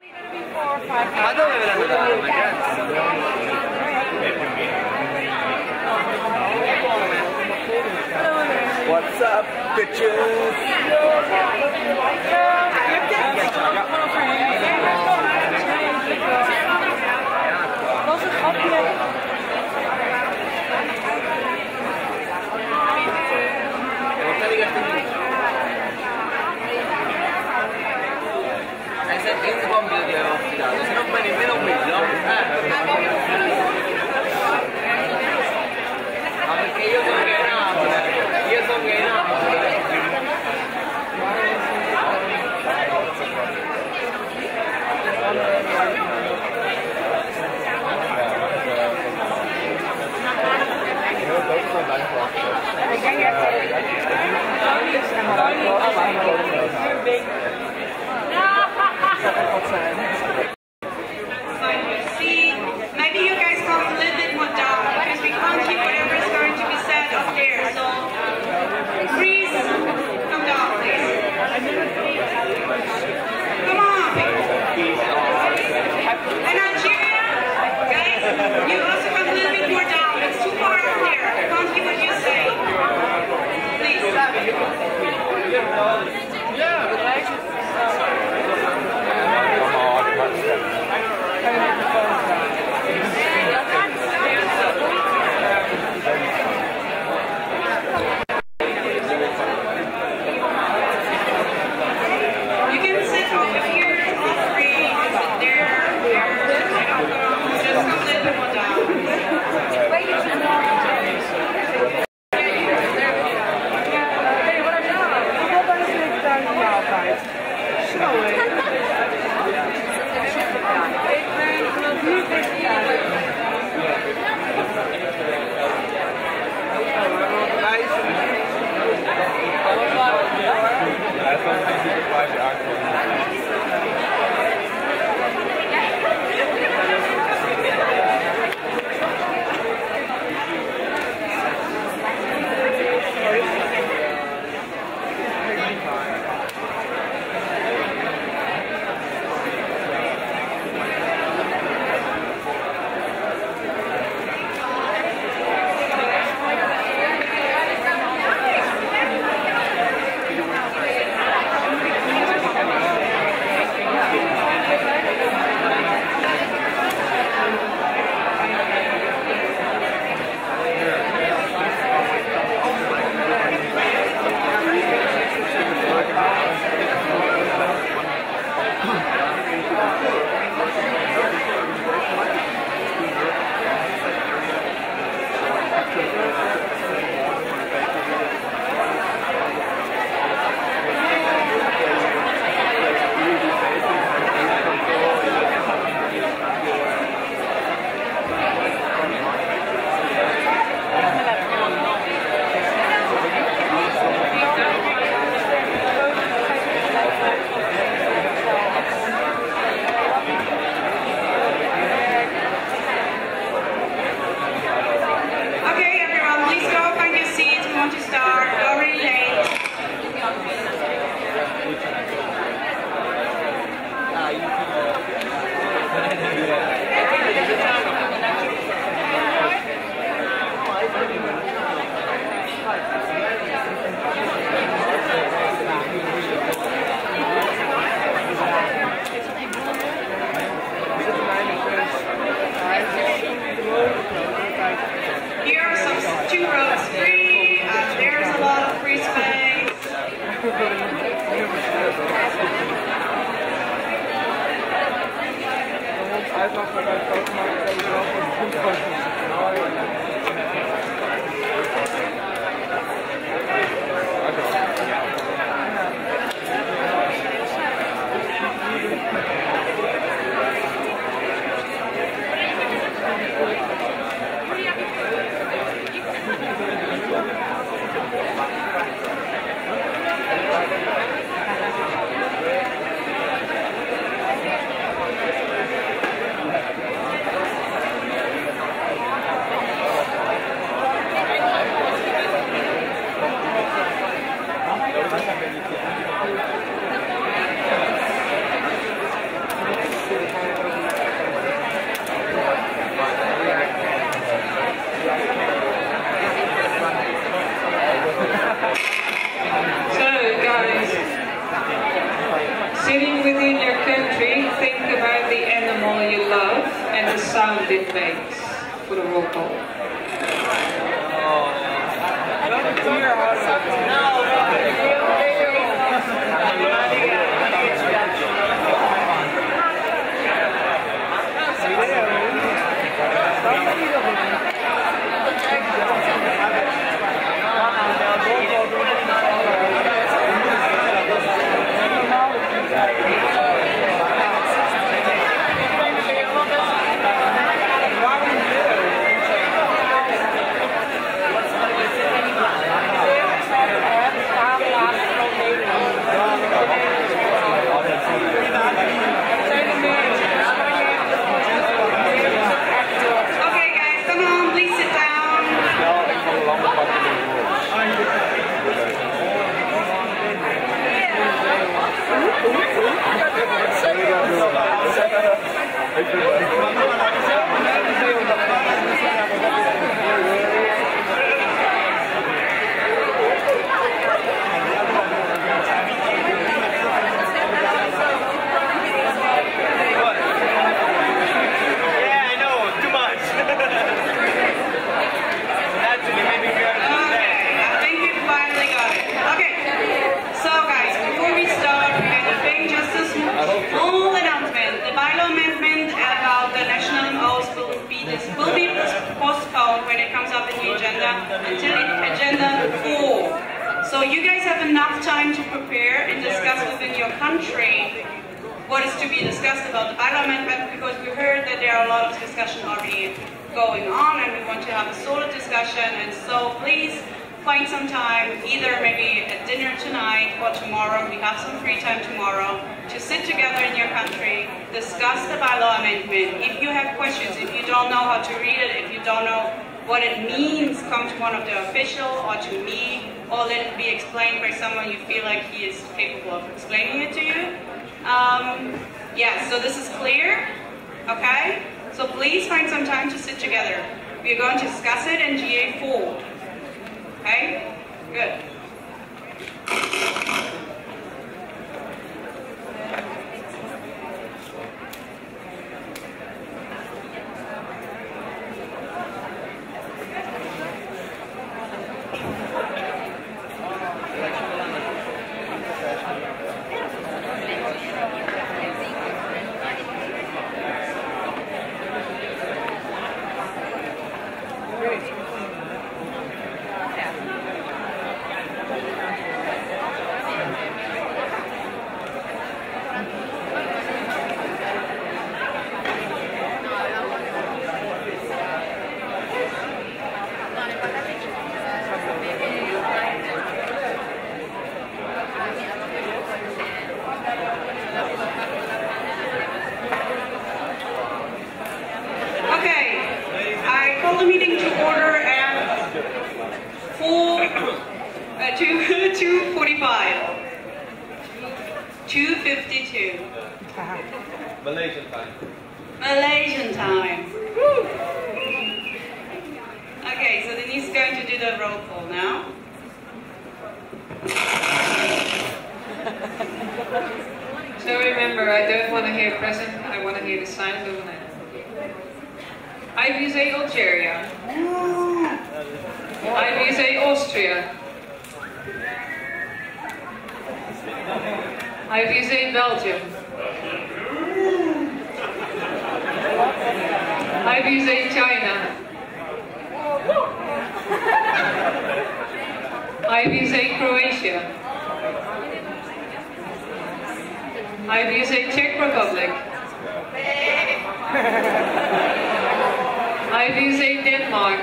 Ma dove ve l'hanno dato, ragazzi? What's up, bitches? Was een grapje. Hai sentito il compito che avevo affidato? Se non fai nemmeno quello, ma perché io sono che è Napoli, io sono che è Napoli. Ik denk echt dat het roll call. So you guys have enough time to prepare and discuss within your country what is to be discussed about the bylaw amendment, because we heard that there are a lot of discussion already going on and we want to have a solid discussion. And so please find some time, either maybe at dinner tonight or tomorrow, we have some free time tomorrow, to sit together in your country, discuss the bylaw amendment. If you have questions, if you don't know how to read it, if you don't know what it means, come to one of the officials or to me, or let it be explained by someone you feel like he is capable of explaining it to you. Yeah, so this is clear, okay? So please find some time to sit together. We are going to discuss it in GA4, okay? Good. Malaysian time. Malaysian time. Woo. Okay, so Denise is going to do the roll call now. So remember, I don't want to hear present, I want to hear the signs over there. IVSA Algeria. IVSA Austria. IVSA Belgium. IVSA China. IVSA Croatia. IVSA Czech Republic. IVSA Denmark.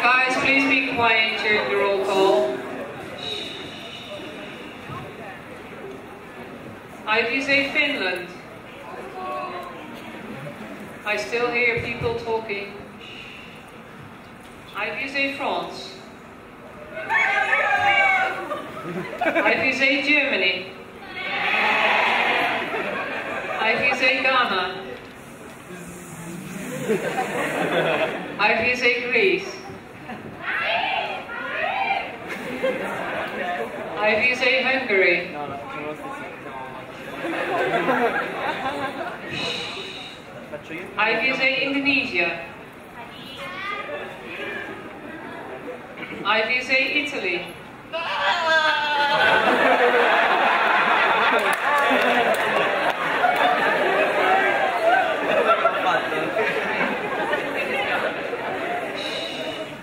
Guys, please be quiet during the roll call. IVSA Finland. I still hear people talking. IVSA France. IVSA Germany. IVSA Ghana. IVSA Greece. IVSA Hungary. IVSA Indonesia. IVSA Italy.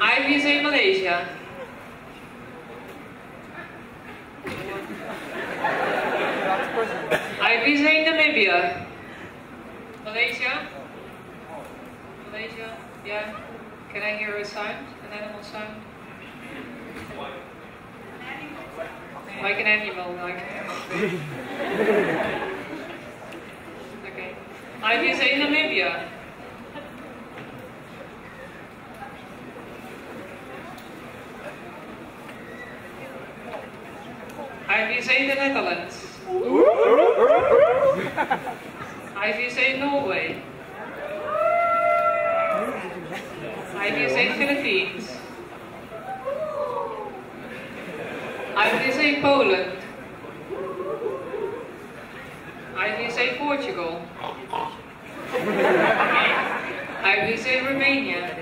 IVSA Malaysia. IVSA Namibia. Malaysia? Malaysia? Yeah. Can I hear a sound? An animal sound? Like an animal, like. Okay. IVSA Namibia. IVSA the Netherlands. IVSA Norway. IVSA Philippines. IVSA Poland. IVSA Portugal. IVSA Romania.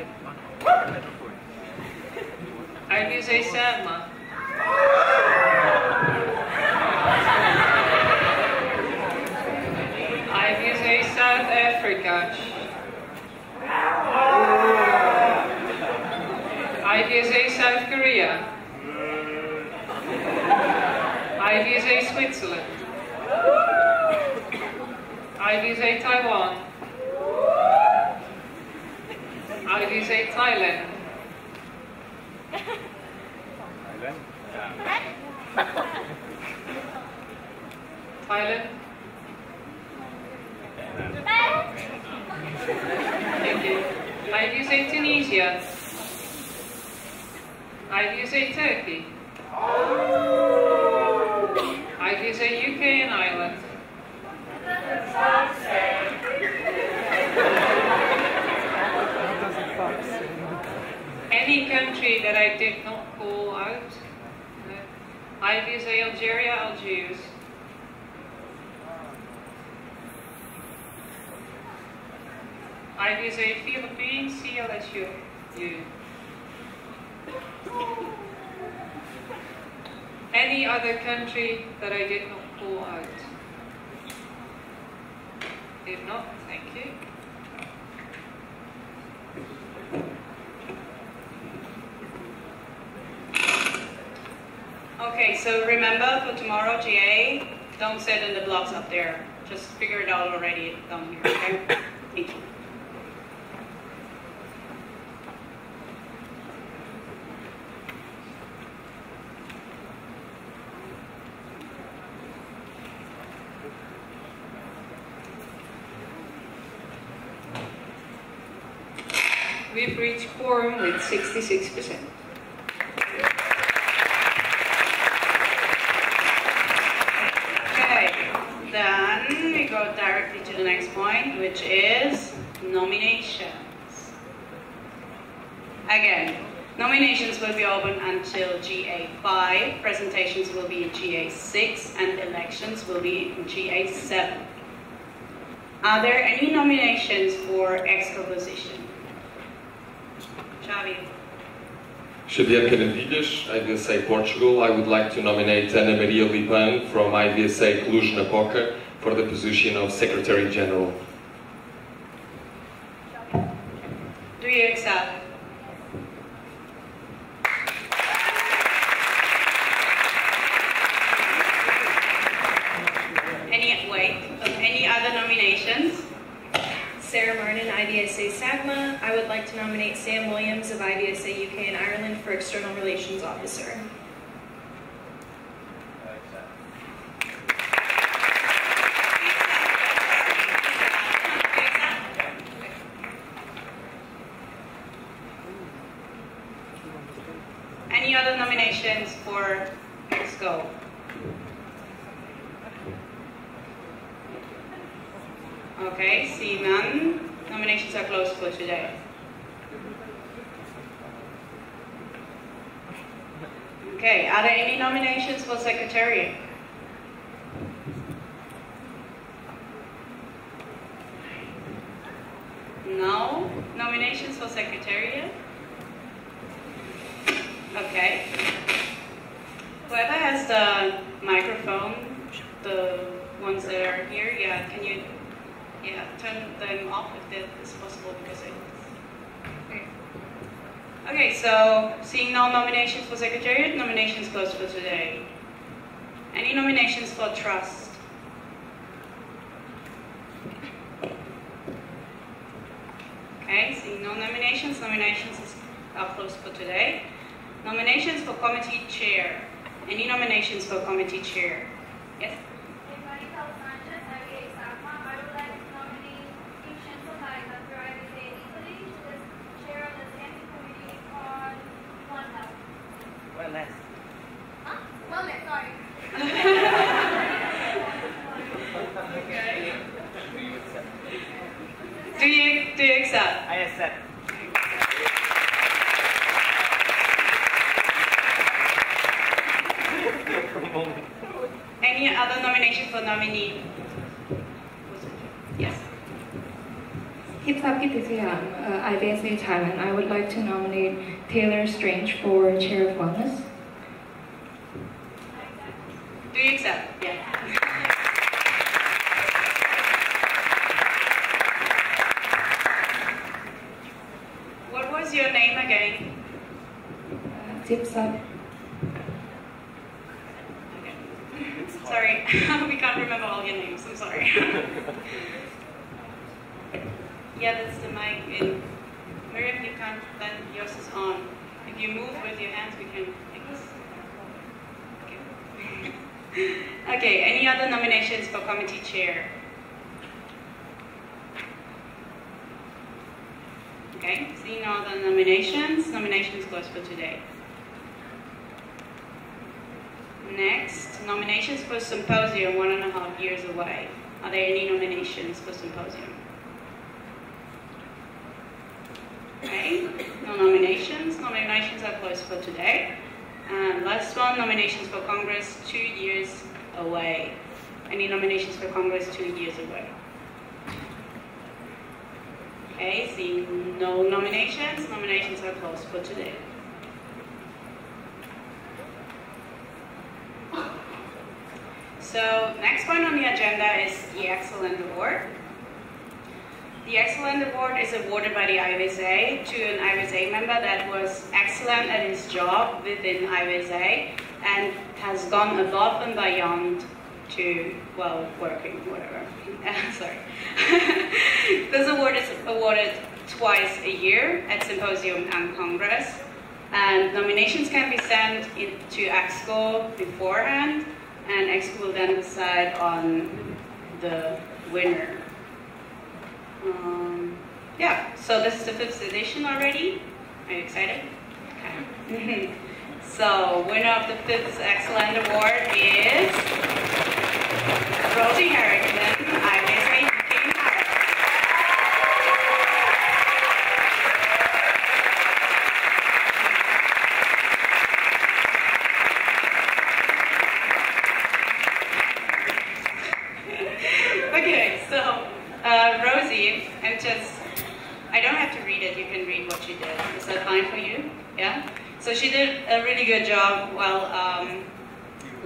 IVSA Sama. IVSA South Africa. IVSA South Korea. IVSA Switzerland. IVSA Taiwan. IVSA Thailand. Thailand. Thank you. IVSA Tunisia. IVSA Turkey. IVSA UK and Ireland. Any country that I did not call out? No. IVSA Algeria, Algiers. IVSA Philippines, CLSU. Any other country that I did not call out? If not, thank you. Okay, so remember for tomorrow, GA, don't sit in the blocks up there. Just figure it out already down here, okay? Thank you. We've reached quorum with 66%. Okay, then we go directly to the next point, which is nominations. Again, nominations will be open until GA5, presentations will be in GA6, and elections will be in GA7. Are there any nominations for EXCO position? Xavi. Xavier Canavilhas, IVSA Portugal. I would like to nominate Ana Maria Liban from IVSA Cluj-Napoca for the position of Secretary General. Do you accept? Any other nominations? Sarah Martin, IVSA SAGMA. I would like to nominate Sam Williams of IVSA UK and Ireland for External Relations Officer. Any other nominations for EXCO? Okay, see none. Nominations are closed for today. Okay, are there any nominations for Secretariat? No. Nominations for Secretariat? Okay. Whoever has the microphone, the ones that are here, yeah, can you turn them off if that is possible, because okay, so seeing no nominations for Secretariat, nominations closed for today. Any nominations for Trust? Okay, seeing no nominations, nominations are closed for today. Nominations for Committee Chair. Any nominations for Committee Chair? Yes? Wellness. Huh? Wellness, sorry. Okay. Do you accept? I accept. Any other nomination for nominee? Yes. IVSA Thailand. I would like to nominate Taylor Strange for Chair of Wellness. Do you accept? Yeah. What was your name again? Tipsap. Sorry, we can't remember all your names. I'm sorry. Yeah, that's the mic. And Miriam, you can't. Then yours is on. If you move with your hands, we can fix. Okay. Okay. Any other nominations for Committee Chair? Okay. Seeing no other nominations, nominations closed for today. Next, nominations for Symposium, 1.5 years away. Are there any nominations for Symposium? Okay, no nominations. Nominations are closed for today. And last one, nominations for Congress, 2 years away. Any nominations for Congress 2 years away? Okay, seeing no nominations, nominations are closed for today. So next point on the agenda is the Excellent Award. The Excellent Award is awarded by the IVSA to an IVSA member that was excellent at his job within IVSA and has gone above and beyond to, well, working, whatever. Sorry. This award is awarded twice a year at Symposium and Congress. And nominations can be sent to EXCO beforehand, and EXCO will then decide on the winner. Yeah, so this is the 5th edition already. Are you excited? Okay. So, winner of the 5th Excellent Award is Rosie Harrington, IVSA UK and Ireland. Okay, so Rosie, I don't have to read it, you can read what she did. Is that fine for you? Yeah? So she did a really good job while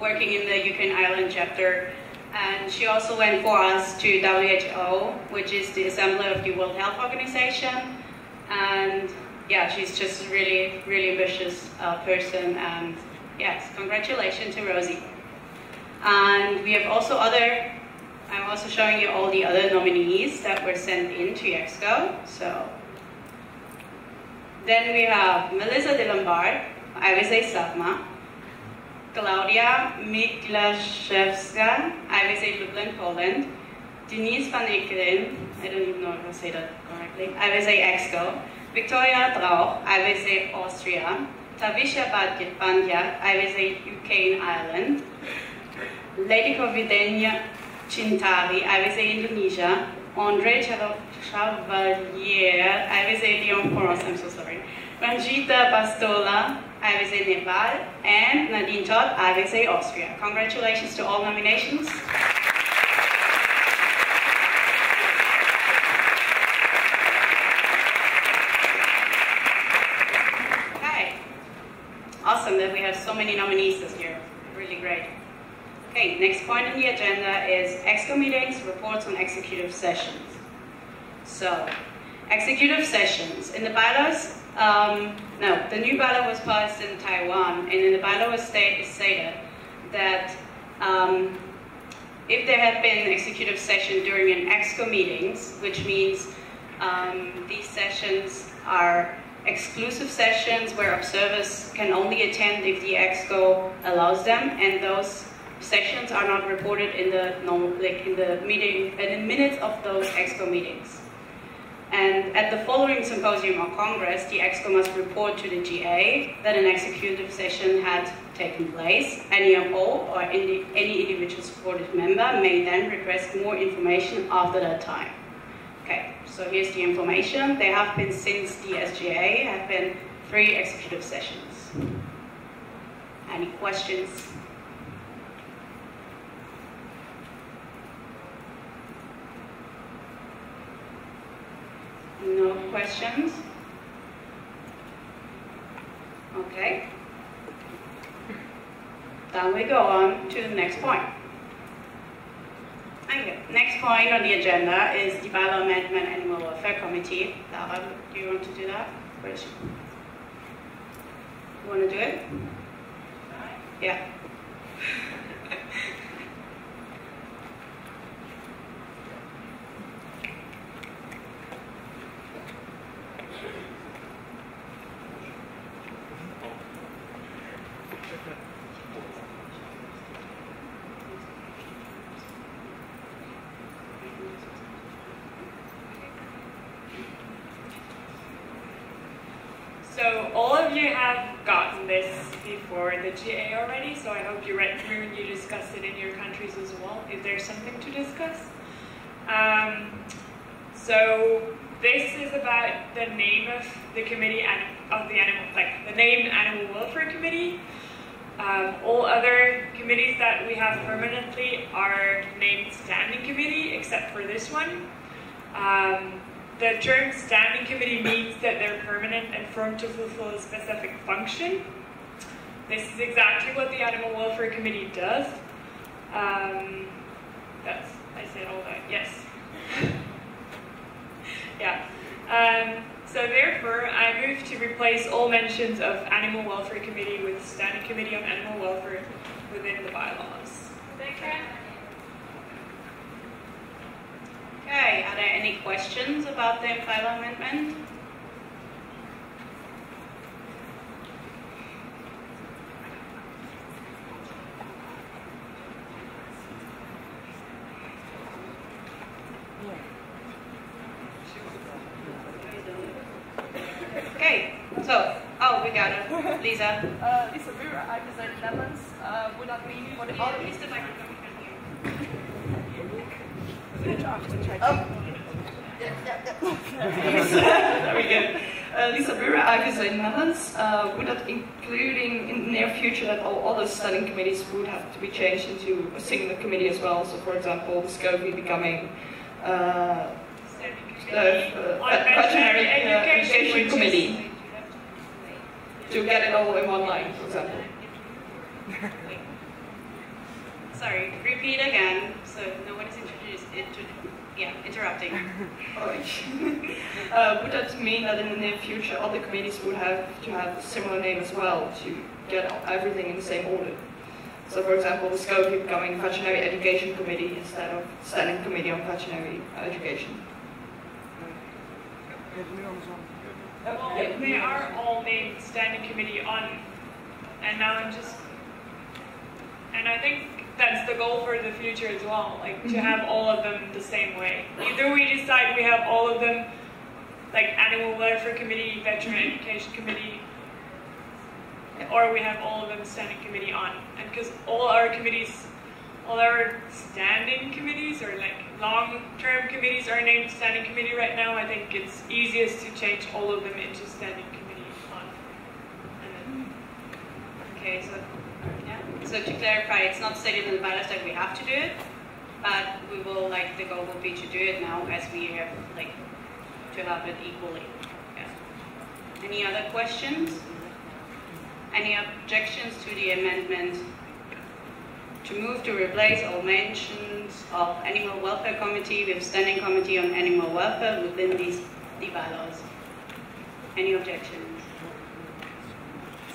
working in the UK and Ireland chapter. And she also went for us to WHO, which is the Assembly of the World Health Organization. And yeah, she's just a really, really ambitious person. And yes, congratulations to Rosie. And we have also I'm also showing you all the other nominees that were sent in to EXCO. So then we have Melissa de Lombard, IVSA SAGMA, Claudia Miklaszewska, IVSA Lublin, Poland, Denise van Ekeren, I don't even know if I say that correctly, IVSA EXCO, Victoria Drauch, IVSA Austria, Tavisha Bandya, IVSA UK and Ireland, Lediko Videnia Chintari, IVSA Indonesia, Andre Chevalier, IVSA Lyon, France, I'm so sorry, Ranjita Bastola, IVSA Nepal, and Nadine Todd, IVSA Austria. Congratulations to all nominations. awesome that we have so many nominees this year. Really great. Okay, next point on the agenda is EXCO meetings, reports on executive sessions. So, executive sessions. In the bylaws, the new bylaw was passed in Taiwan, and in the bylaw it stated that if there had been executive session during an EXCO meetings, which means these sessions are exclusive sessions where observers can only attend if the EXCO allows them, and those sessions are not reported in the minutes of those EXCO meetings. And at the following symposium or congress, the EXCO must report to the GA that an executive session had taken place. Any MO or any individual supported member may then request more information after that time. Okay, so here's the information. There have been, since the SGA, have been 3 executive sessions. Any questions? No questions? Okay. Then we go on to the next point. Okay. Next point on the agenda is the Bylaw Amendment Animal Welfare Committee. Lara, do you want to do that? Rich? You want to do it? Yeah. So all of you have gotten this before the GA already, so I hope you read through and you discussed it in your countries as well, if there's something to discuss. So this is about the name of the committee and of the animal, like the named Animal Welfare Committee. All other committees that we have permanently are named Standing Committee, except for this one. The term standing committee means that they're permanent and firm to fulfill a specific function. This is exactly what the Animal Welfare Committee does. I said all that, yes. Yeah. So therefore, I move to replace all mentions of Animal Welfare Committee with Standing Committee on Animal Welfare within the bylaws. Okay, are there any questions about the bylaw amendment? Okay, so, we got it. Lisa. Lisa Brewer, I present Netherlands. Would that mean for the other Use the microphone. There we go. Lisa Brewer, I present Netherlands. Would that including in the near future that all other standing committees would have to be changed into a single committee as well? So, for example, the SCOVI becoming veterinary education committee to get it all in one line, for example. Sorry, repeat again, so no one is interrupting. Alright. Would that mean that in the near future other committees would have to have a similar name as well to get everything in the same order? So for example, the SCOVI becoming Veterinary Education Committee instead of Standing Committee on Veterinary Education. Well, they are all named Standing Committee on, and now and I think that's the goal for the future as well, like to have all of them the same way. Either we decide we have all of them, like Animal Welfare Committee, Veterinary Education Committee, or we have all of them Standing Committee on. And because all our committees, all our standing committees or like long-term committees are named Standing Committee right now, I think it's easiest to change all of them into Standing Committee on. And then, okay, so so to clarify, it's not stated in the bylaws that we have to do it, but we will, the goal will be to do it now as we have, to have it equally. Yeah. Any other questions? Any objections to the amendment to move to replace all mentions of Animal Welfare Committee with Standing Committee on Animal Welfare within the bylaws? Any objections?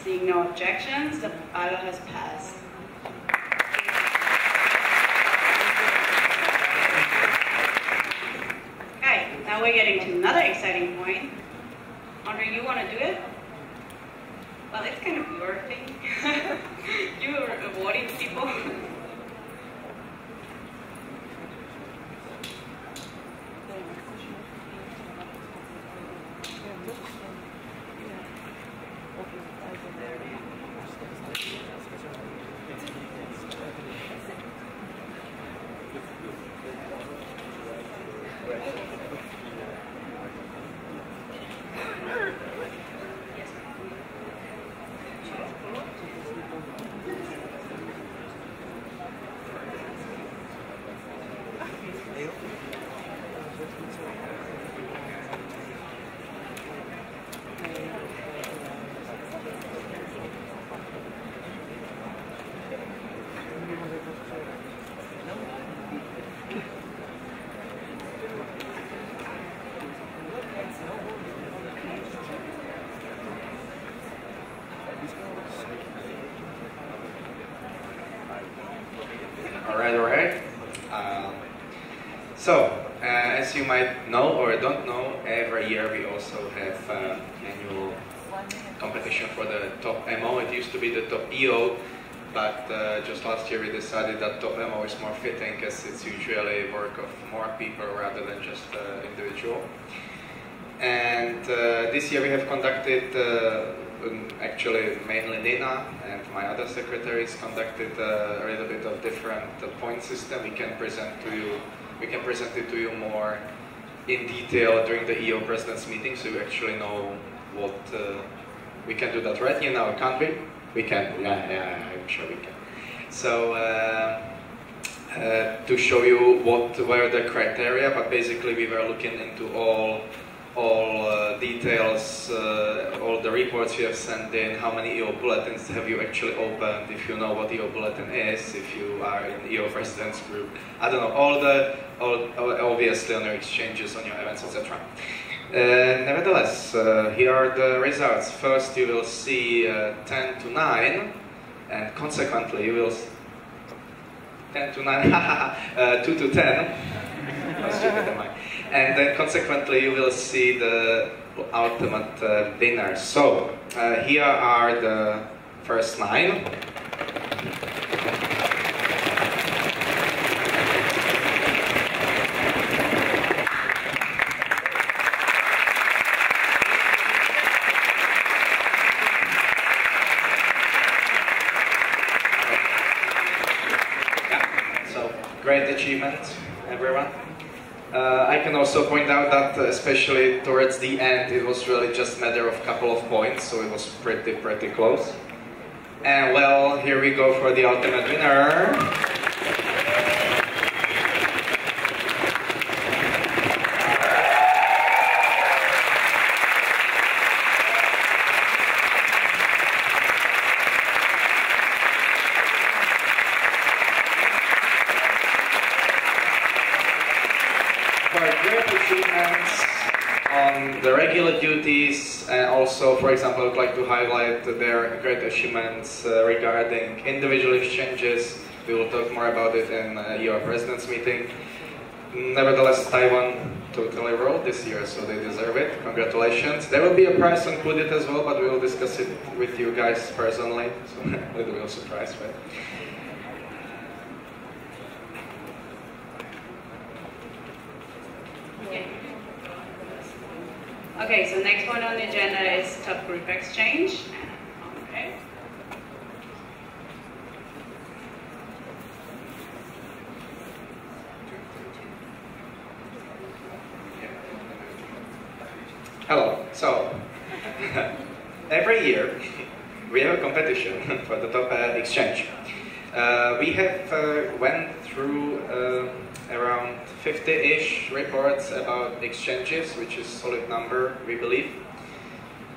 Seeing no objections, the bylaw has passed. Okay, now we're getting to another exciting point. Andre, you want to do it? Well, it's kind of your thing. You're avoiding people. Alright. As you might know or don't know, every year we also have annual competition for the top MO. It used to be the top EO, but just last year we decided that top MO is more fitting as it's usually work of more people rather than just individual. And this year we have conducted actually mainly Nina and my other secretaries conducted a little bit of different point system. We can present it to you more in detail during the EO president's meeting, so you actually know what we can do that, right? You know, can't we? We can. Yeah, I'm sure we can. So to show you what were the criteria, but basically we were looking into all details, all the reports you have sent in, how many EO bulletins have you actually opened, if you know what EO bulletin is, if you are in EO president's group, I don't know, obviously on your exchanges, on your events, etc. Nevertheless, here are the results. First you will see 10 to 9, and consequently you will 10 to 9, 2 to 10. And then consequently you will see the ultimate winners. So here are the first 9. Yeah. So great achievement, everyone. I can also point out that especially towards the end it was really just a matter of a couple of points, so it was pretty close. And well, here we go for the ultimate winner. Great achievements on the regular duties, and also, for example, I would like to highlight their great achievements regarding individual exchanges. We will talk more about it in your president's meeting. Nevertheless, Taiwan totally rolled this year, so they deserve it. Congratulations. There will be a prize included as well, but we will discuss it with you guys personally, so a little bit of surprise, right? Okay, so next point on the agenda is top group exchange. Okay. Hello. So every year we have a competition for the top exchange. We have went through around 50-ish reports about exchanges, which is a solid number, we believe.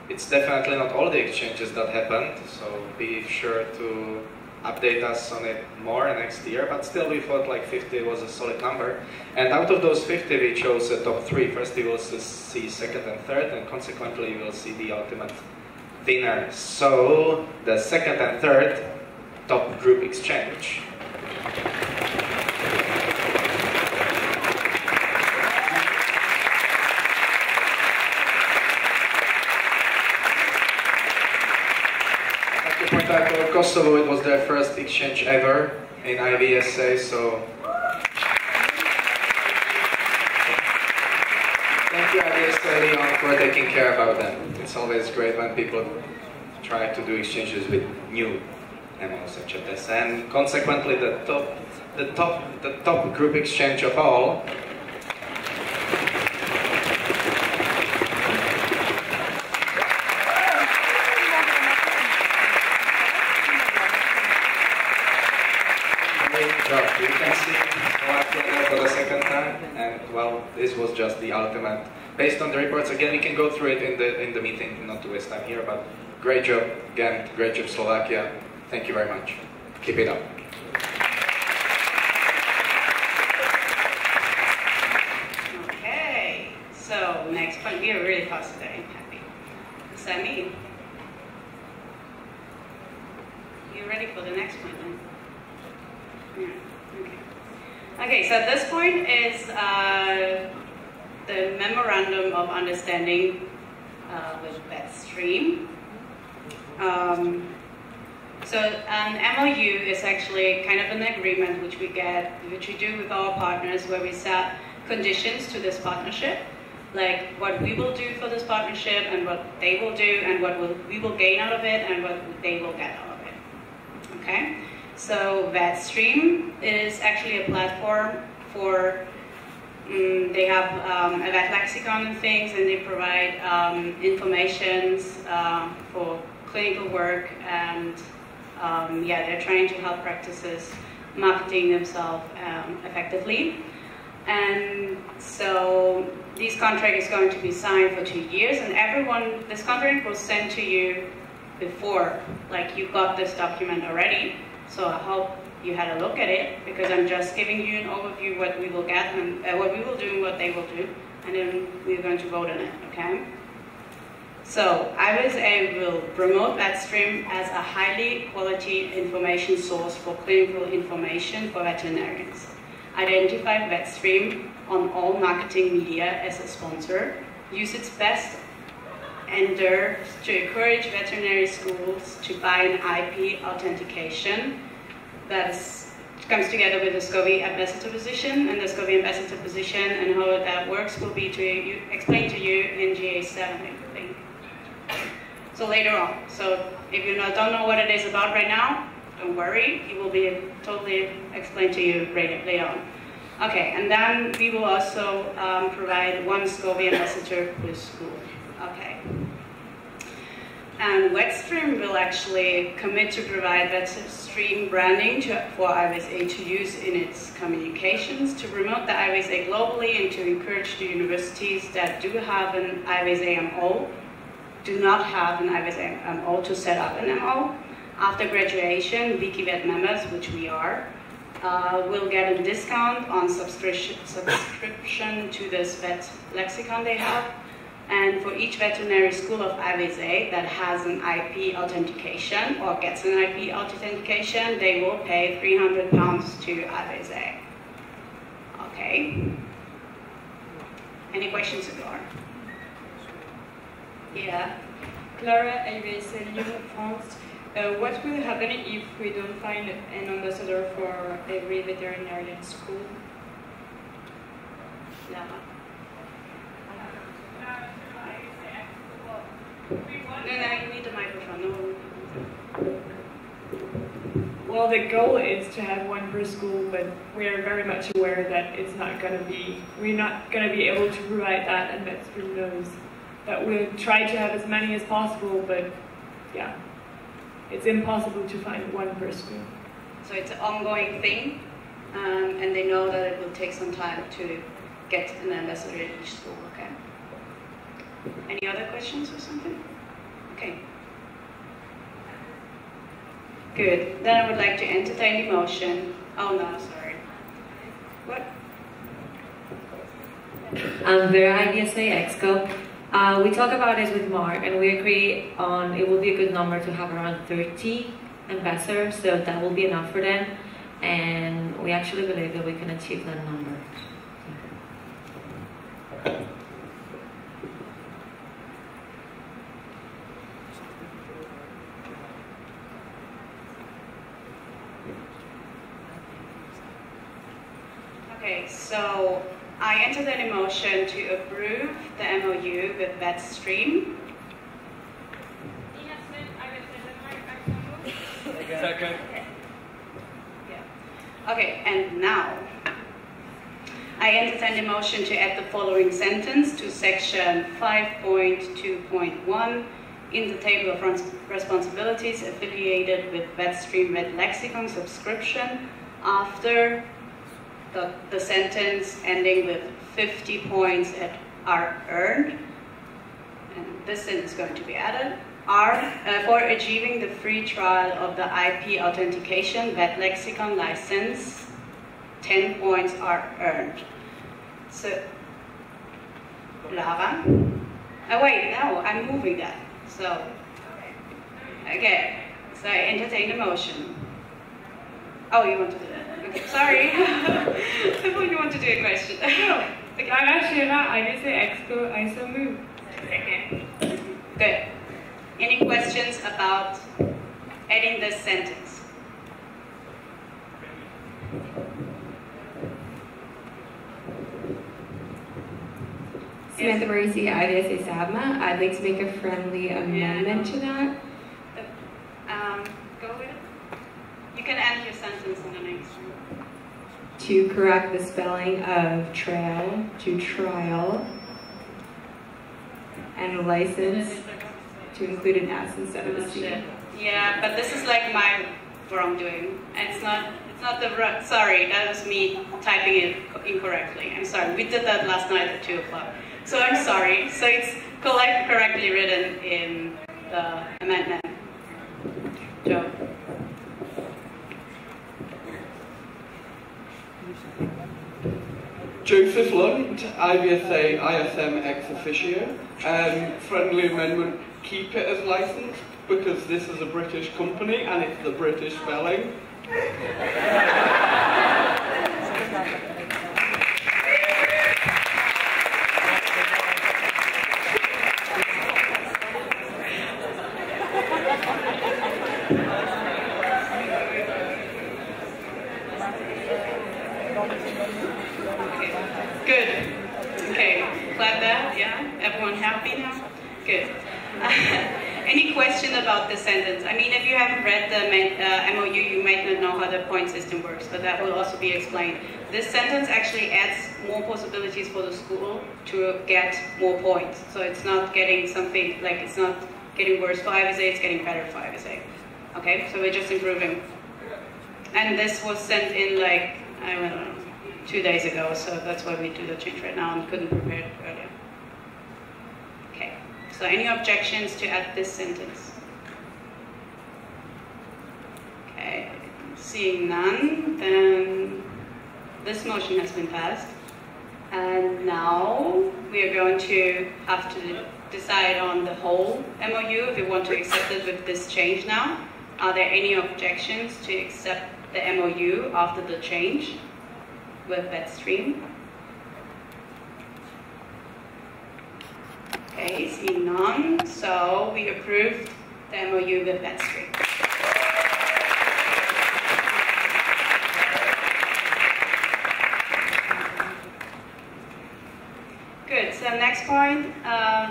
it's definitely not all the exchanges that happened, so be sure to update us on it more next year, but still we thought like 50 was a solid number. And out of those 50 we chose the top 3. First you will see second and third, and consequently you will see the ultimate winner. So the second and third top group exchange. For Kosovo, it was their first exchange ever in IVSA, so thank you IVSA Lyon for taking care about them. It's always great when people try to do exchanges with new MOs such as this. And consequently, the top group exchange of all . You can see Slovakia there for the second time, and well, this was just the ultimate. Based on the reports, again, we can go through it in the meeting, not to waste time here. But great job, again, great job, Slovakia. Thank you very much. Keep it up. Okay, so next one. We are really fast today. I'm happy. Sami, you ready for the next one? Then? Yeah. Okay, so this point is the Memorandum of Understanding with VetStream. So an MOU is actually kind of an agreement which we do with our partners, where we set conditions to this partnership, like what we will do for this partnership and what they will do and what we will gain out of it and what they will get out of it. Okay? So VetStream is actually a platform for, they have a vet lexicon and things, and they provide information for clinical work, and yeah, they're trying to help practices marketing themselves effectively. And so this contract is going to be signed for 2 years, and this contract was sent to you before, like you got this document already. So I hope you had a look at it, because I'm just giving you an overview what we will get and what we will do and what they will do, and then we're going to vote on it, okay? So IVSA will promote VetStream as a highly quality information source for clinical information for veterinarians. Identify VetStream on all marketing media as a sponsor. Use its best endeavors to encourage veterinary schools to buy an IP authentication that comes together with the SCOVI ambassador position, and the SCOVI ambassador position and how that works will be explained to you in GA7, I think. So later on. So if you don't know what it is about right now, don't worry, it will be totally explained to you later on. Okay, and then we will also provide one SCOVI ambassador per school. Okay. And VetStream will actually commit to provide VetStream branding for IVSA to use in its communications, to promote the IVSA globally, and to encourage the universities that do have an IVSA MO, do not have an IVSA MO, to set up an MO. After graduation, WikiVet members, which we are, will get a discount on subscription to this vet lexicon they have. And for each veterinary school of IVSA that has an IP authentication or gets an IP authentication, they will pay £300 to IVSA. Okay. Any questions, Laura? Yeah. Clara, IVSA Lyon, France. What will happen if we don't find an ambassador for every veterinarian school? Lara. No, you need a microphone. No. Well, the goal is to have one per school, but we're very much aware that it's not going to be, we're not going to be able to provide that, and VetStream knows that we'll try to have as many as possible, but yeah, it's impossible to find one per school. So it's an ongoing thing, and they know that it will take some time to get an ambassador in each school, okay? Any other questions or something? Okay. Good. Then I would like to entertain the motion. Oh no, sorry. What? The IVSA Exco. We talk about this with Mark, and we agree on it will be a good number to have around 30 ambassadors, so that will be enough for them. And we actually believe that we can achieve that number. Okay, so I entertain a motion to approve the MOU with VetStream. Second. Okay, and now I entertain a motion to add the following sentence to section 5.2.1 in the table of responsibilities affiliated with VetStream Vet Lexicon subscription after the sentence ending with 50 points are earned. And this sentence is going to be added. For achieving the free trial of the IP authentication Vet Lexicon license, 10 points are earned. So, Lara? Oh wait, no, I'm moving that. So, okay, so I entertain a motion. Oh, you want to do that? Okay, sorry. I thought you wanted to do a question. Okay. IVSA Exco, I so move. Okay, good. Any questions about adding this sentence? Samantha Marisi, IVSA SAGMA. I'd like to make a friendly amendment to that. Go with it. You can end your sentence in the next one. To correct the spelling of trail to trial, and license to include an S instead of a C. Yeah, but this is like my wrongdoing. It's not the sorry, that was me typing it incorrectly. I'm sorry. We did that last night at 2 o'clock. So I'm sorry. So it's correctly written in the amendment. Joe. Joseph Lund, IVSA ISM ex officio. Friendly amendment, keep it as licensed because this is a British company and it's the British spelling. Good. Okay, glad that, yeah? Everyone happy now? Good. Any question about the sentence? I mean, if you haven't read the MOU, you might not know how the point system works, but that will also be explained. This sentence actually adds more possibilities for the school to get more points. So it's not getting something, like it's not getting worse for IVSA, it's getting better for IVSA. Okay, so we're just improving. And this was sent in like, I don't know, 2 days ago, so that's why we do the change right now and couldn't prepare it earlier. Okay, so any objections to add this sentence? Okay, seeing none, then this motion has been passed. And now we are going to have to decide on the whole MOU if we want to accept it with this change now. Are there any objections to accept the MOU after the change with VetStream? Okay, seeing none, so we approved the MOU with VetStream. Good, so next point,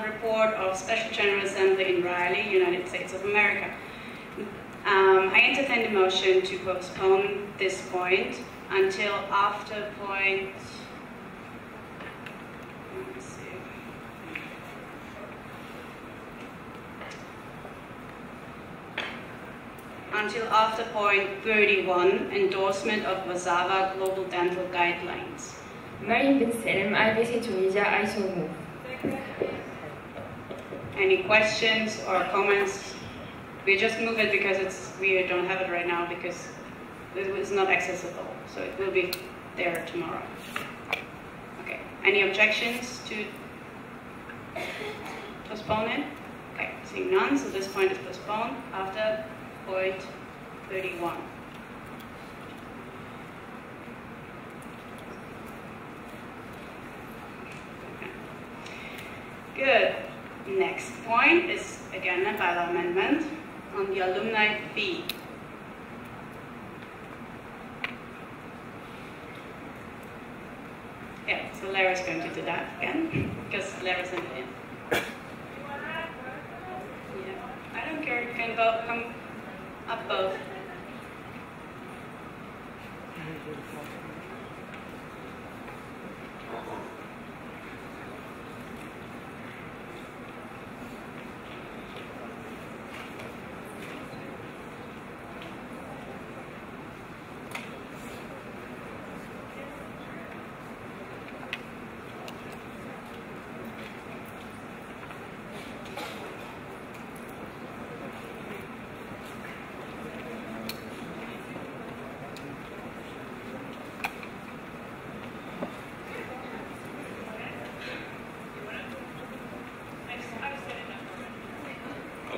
report of Special General Assembly in Raleigh, United States of America. I entertain the motion to postpone this point until after point, let me see. Until after point 31, endorsement of Warszawa Global Dental Guidelines. Marian bin Selim, IVSA Tunisia, I so move. Any questions or comments? We just move it because we don't have it right now because it's not accessible. So it will be there tomorrow. Okay. Any objections to postpone it? Okay. Seeing none, so this point is postponed after point 31. Good. Next point is again a bylaw amendment on the alumni fee. Yeah, so Lara's going to do that again because Lara's in it. Yeah, I don't care. You can both come up both.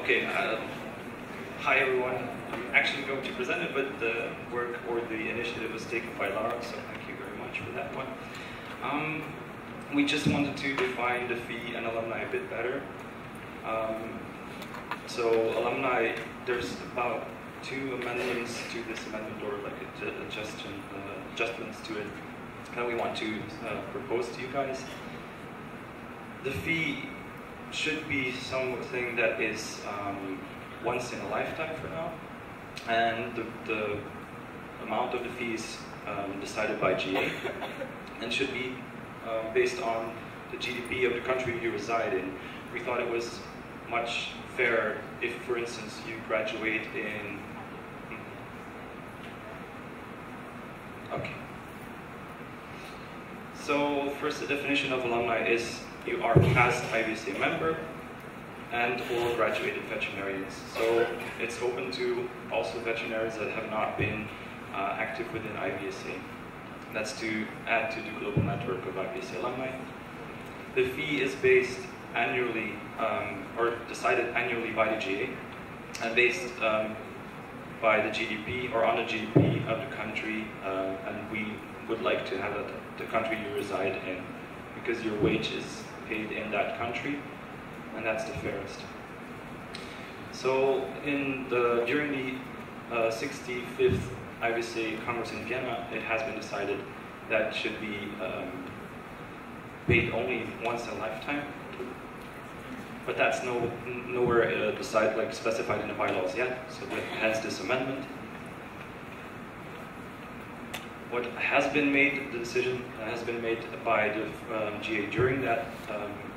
Okay, hi everyone. I'm actually going to present it, but the work or the initiative was taken by Lara, so thank you very much for that one. We just wanted to define the fee and alumni a bit better. So alumni, there's about 2 amendments to this amendment, or like adjustments to it that we want to propose to you guys. The fee should be something that is once in a lifetime for now, and the amount of the fee is decided by GA and should be based on the GDP of the country you reside in. We thought it was much fairer if, for instance, you graduate in... Okay. So first, the definition of alumni is you are past IVSA member and or graduated veterinarians. So it's open to also veterinarians that have not been active within IVSA. That's to add to the global network of IVSA alumni. The fee is based annually, or decided annually by the GA, and based by the GDP, or on the GDP of the country, and we would like to have it the country you reside in, because your wage is paid in that country, and that's the fairest. So during the 65th IVSA Congress in Vienna, it has been decided that it should be paid only once in a lifetime, but that's nowhere specified in the bylaws yet, so hence this amendment. What has been made, the decision has been made by the GA during that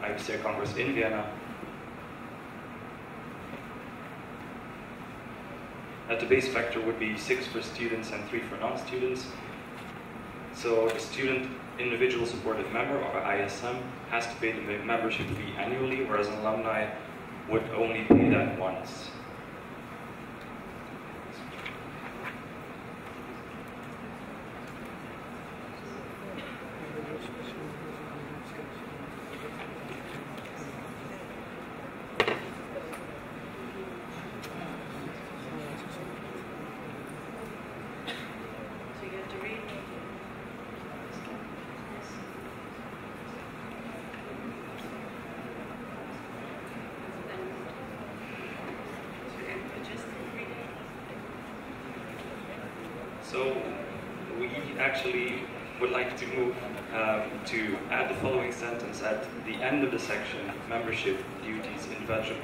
IVSA Congress in Vienna, that the base factor would be 6 for students and 3 for non-students. So the student individual supportive member, or ISM, has to pay the membership fee annually, whereas an alumni would only pay that once. So we actually would like to move to add the following sentence at the end of the section, membership duties,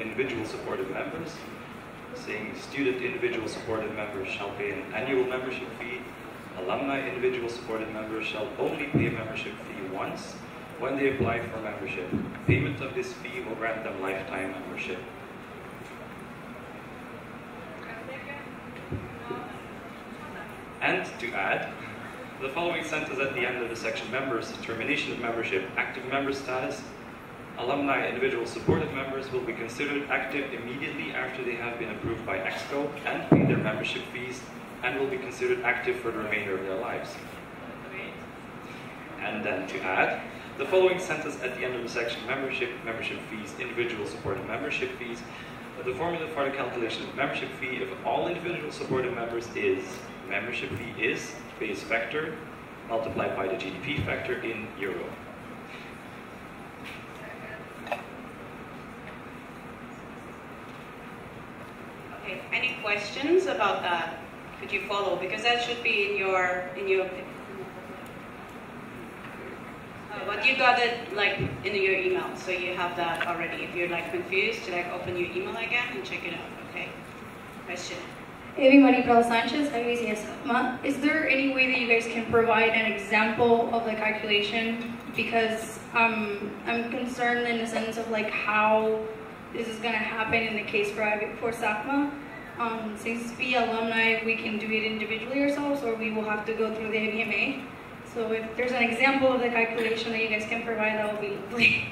individual supportive members, saying student individual supportive members shall pay an annual membership fee, alumni individual supportive members shall only pay a membership fee once when they apply for membership. Payment of this fee will grant them lifetime membership. And to add, the following sentence at the end of the section, members, termination of membership, active member status, Alumni individual supportive members will be considered active immediately after they have been approved by EXCO and pay their membership fees, and will be considered active for the remainder of their lives. And then to add, the following sentence at the end of the section, membership fees, individual supportive membership fees. The formula for the calculation of membership fee of all individual supportive members is membership fee is base factor multiplied by the GDP factor in euro. Okay, any questions about that? Could you follow? Because that should be in your but you got it like in your email, so you have that already. If you're like confused, to like open your email again and check it out. Okay. Question. Hey, Maribel Sanchez, IVSA. Is there any way that you guys can provide an example of the calculation? Because I'm concerned in the sense of like how this is going to happen in the case for SACMA. Since via alumni, we can do it individually ourselves, or we will have to go through the ABMA. So if there's an example of the calculation that you guys can provide, that would be lovely.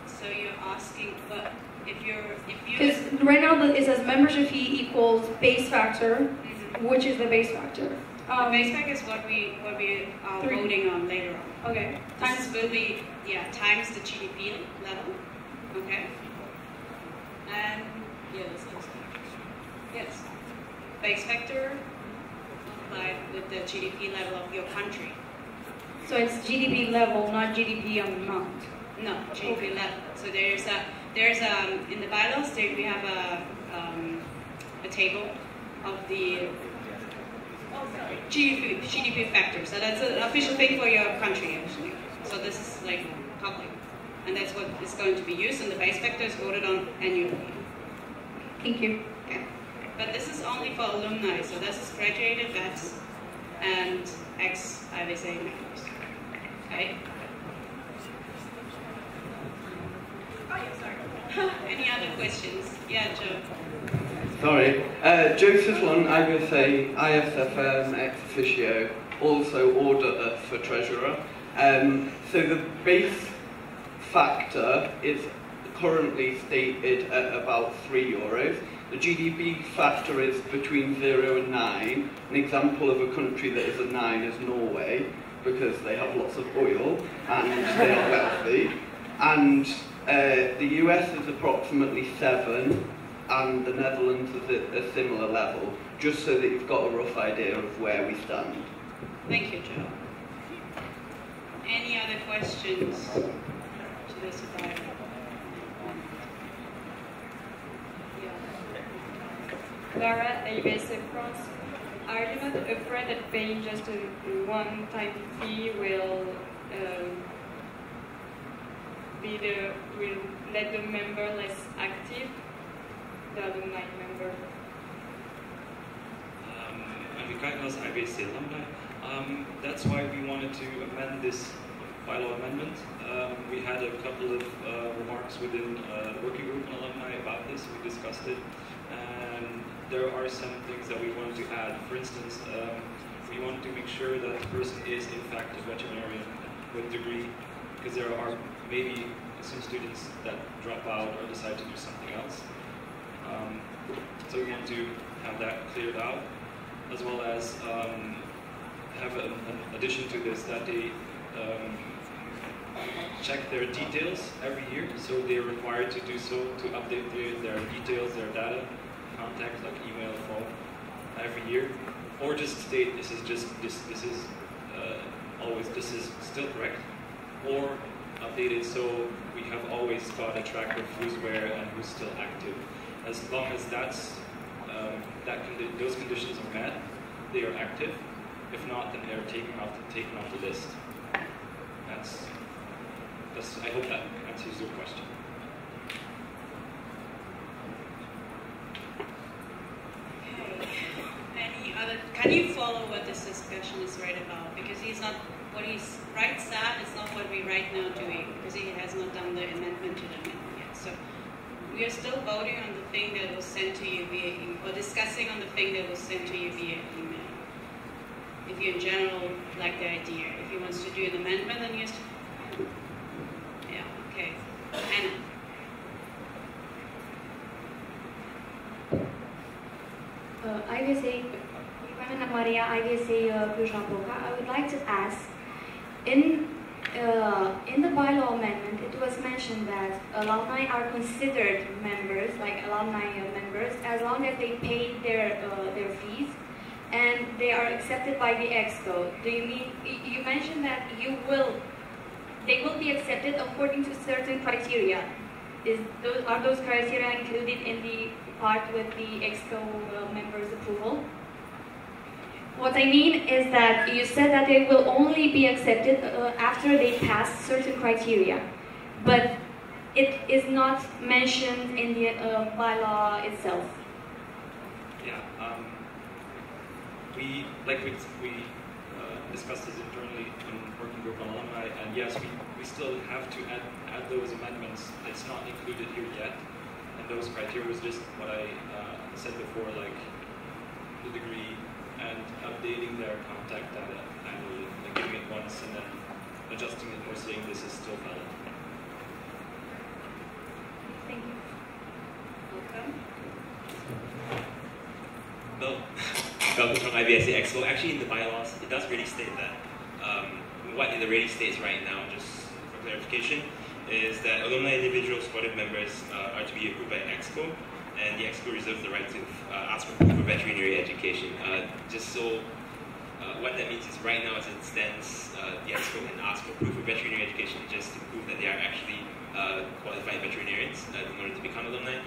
So you're asking, but if you because right now it says membership fee equals base factor, which is the base factor. The base factor is what we are voting on later on. Okay. Times will be times the GDP level. Okay. And this looks yes, base factor multiplied with the GDP level of your country. So it's GDP level, not GDP amount. No, GDP level. So there's in the bylaws we have a table of the GDP factor. So that's an official thing for your country actually. So this is like public, and that's what is going to be used. And the base factor is voted on annually. Thank you. Okay. But this is only for alumni. So this is graduated vets and ex-IVSA members. Okay. Any other questions? Yeah, Joe. Sorry. Joseph Lund, IVSA, ISFM, ex officio, also auditor for treasurer. So the base factor is currently stated at about €3. The GDP factor is between 0 and 9. An example of a country that is a 9 is Norway, because they have lots of oil and they are wealthy. And the US is approximately 7, and the Netherlands is at a similar level, just so that you've got a rough idea of where we stand. Thank you, Joe. Any other questions to this about? Clara, IVSA France. Are you not afraid that paying just a one-time fee will let the member less active, the alumni member? I'm Mikael, IVSA alumni. That's why we wanted to amend this bylaw amendment. We had a couple of remarks within the working group and alumni about this. We discussed it, and there are some things that we wanted to add. For instance, we wanted to make sure that the person is in fact a veterinarian with a degree, because there are maybe some students that drop out or decide to do something else. So we want to have that cleared out, as well as have an addition to this that they check their details every year. So they're required to do so, to update their details, their data, contacts like email, phone, every year, or just state this is still correct, or update it so we have always got a track of who's where and who's still active. As long as those conditions are met, they are active. If not, then they're taken off the list. I hope that answers your question. Can you follow what this discussion is right about? Because what he writes that is not what we right now doing, because he has not done the amendment to the amendment yet. So we are still voting on the thing that was sent to you via email, or discussing on the thing that was sent to you via email. If you in general like the idea, if he wants to do an amendment, then yes. Yeah, IVSA, Ivana Maria, IVSA Cluj-Napoca. I would like to ask, in the bylaw amendment, it was mentioned that alumni are considered members, like alumni members, as long as they pay their fees and they are accepted by the EXCO. Do you mean, you mentioned that they will be accepted according to certain criteria. Are those criteria included in the part with the EXCO members' approval? What I mean is that you said that they will only be accepted after they pass certain criteria, but it is not mentioned in the bylaw itself. Yeah, we discussed this internally in working group on alumni, and yes, we still have to add those amendments. It's not included here yet, and those criteria was just what I said before, like the degree and updating their contact data annually, like doing it once and then adjusting it or saying this is still valid. Thank you. Welcome. Well, welcome from IVSA Expo. Actually, in the bylaws, it does really state that. What it already states right now, just for clarification, is that alumni individuals, supportive members are to be approved by Expo, and the Expo reserves the right to ask for proof of veterinary education. Just so, what that means is right now, as it stands, the Expo can ask for proof of veterinary education just to prove that they are actually qualified veterinarians in order to become alumni.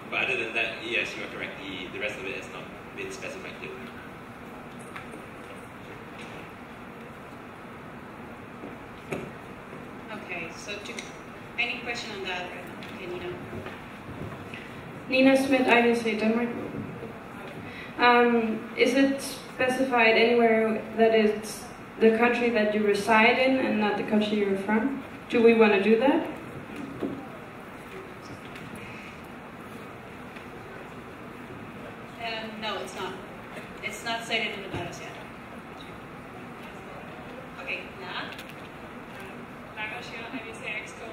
But other than that, yes, you are correct. The rest of it has not been specified clearly. Okay, so any question on that right now? Okay, Nina. Nina Smith, IVSA, Denmark. Is it specified anywhere that it's the country that you reside in and not the country you're from? Do we want to do that? No, it's not. It's not stated in the bylaws yet. Okay, Nat? IVSA Exco.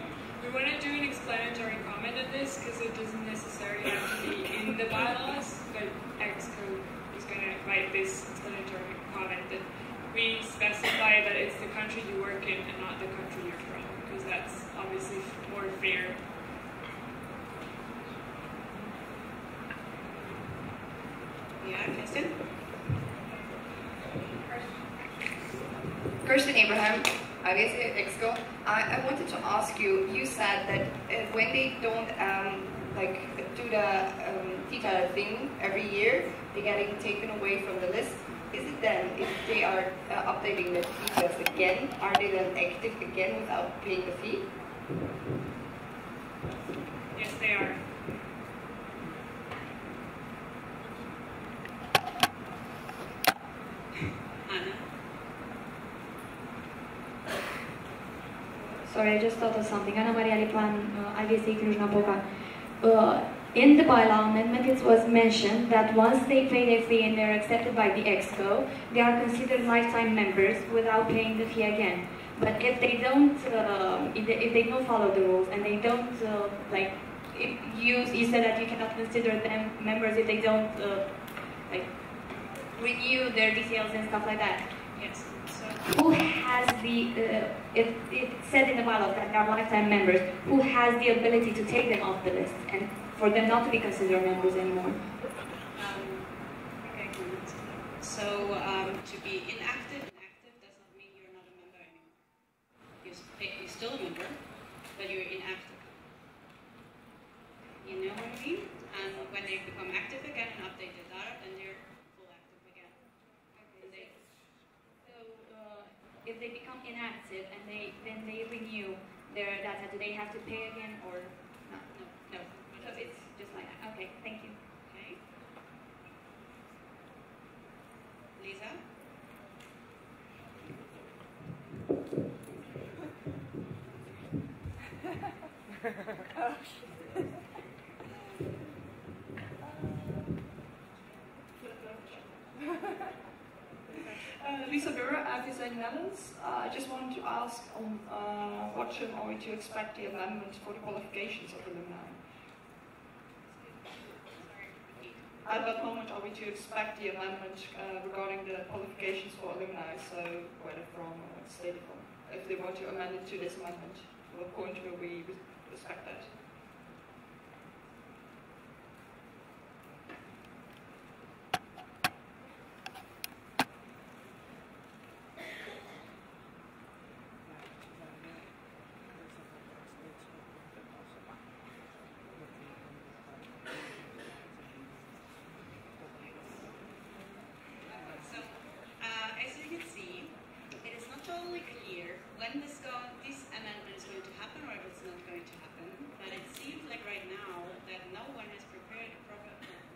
We want to do an explanatory comment on this because it doesn't necessarily have to be in the bylaws, but Exco is going to write this explanatory comment that we specify that it's the country you work in and not the country you're from, because that's obviously more fair. Yeah, Kirsten? Kirsten Abraham, IVSA Exco. I wanted to ask you, you said that when they don't do the TITA thing every year, they're getting taken away from the list. Is it then, if they are updating the TITAs again, are they then active again without paying the fee? Yes, they are. Sorry, I just thought of something. Ana Maria Lipan, IVSA Cluj-Napoca. In the bylaw amendment, it was mentioned that once they pay their fee and they're accepted by the EXCO, they are considered lifetime members without paying the fee again. But if they don't, if they don't follow the rules and they don't you said that you cannot consider them members if they don't renew their details and stuff like that. Yes. Who has it said in the bylaws that they are lifetime members, who has the ability to take them off the list and for them not to be considered members anymore? Okay, so to be inactive does not mean you're not a member anymore. You're still a member, but you're inactive. You know what I mean? And when they become active again and update the data, then they're full active again. If they become inactive and then they renew their data, do they have to pay again or no? No. So it's just like that. Okay, thank you. Okay. Lisa? Lisa Burra, IVSA Netherlands. I just wanted to ask on what are we to expect the amendments for the qualifications of alumni? at what moment are we to expect the amendment regarding the qualifications for alumni, so whether from state from, if they want to amend it to this amendment, at what point will we respect that? As you can see, it is not totally clear when this amendment is going to happen or if it's not going to happen, but it seems like right now that no one has prepared a proper amendment.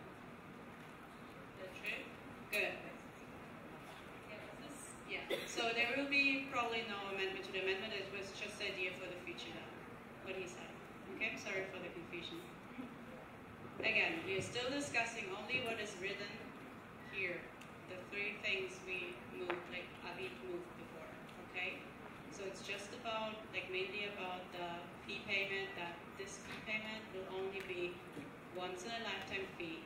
That's true? Good. Yeah, so there will be probably no amendment to the amendment. It was just the idea for the future now, what he said. Okay, sorry for the confusion. Again, we are still discussing only what is written here. The three things we moved, like Avid moved before, okay? So it's just about, like mainly about the fee payment, that this fee payment will only be once in a lifetime fee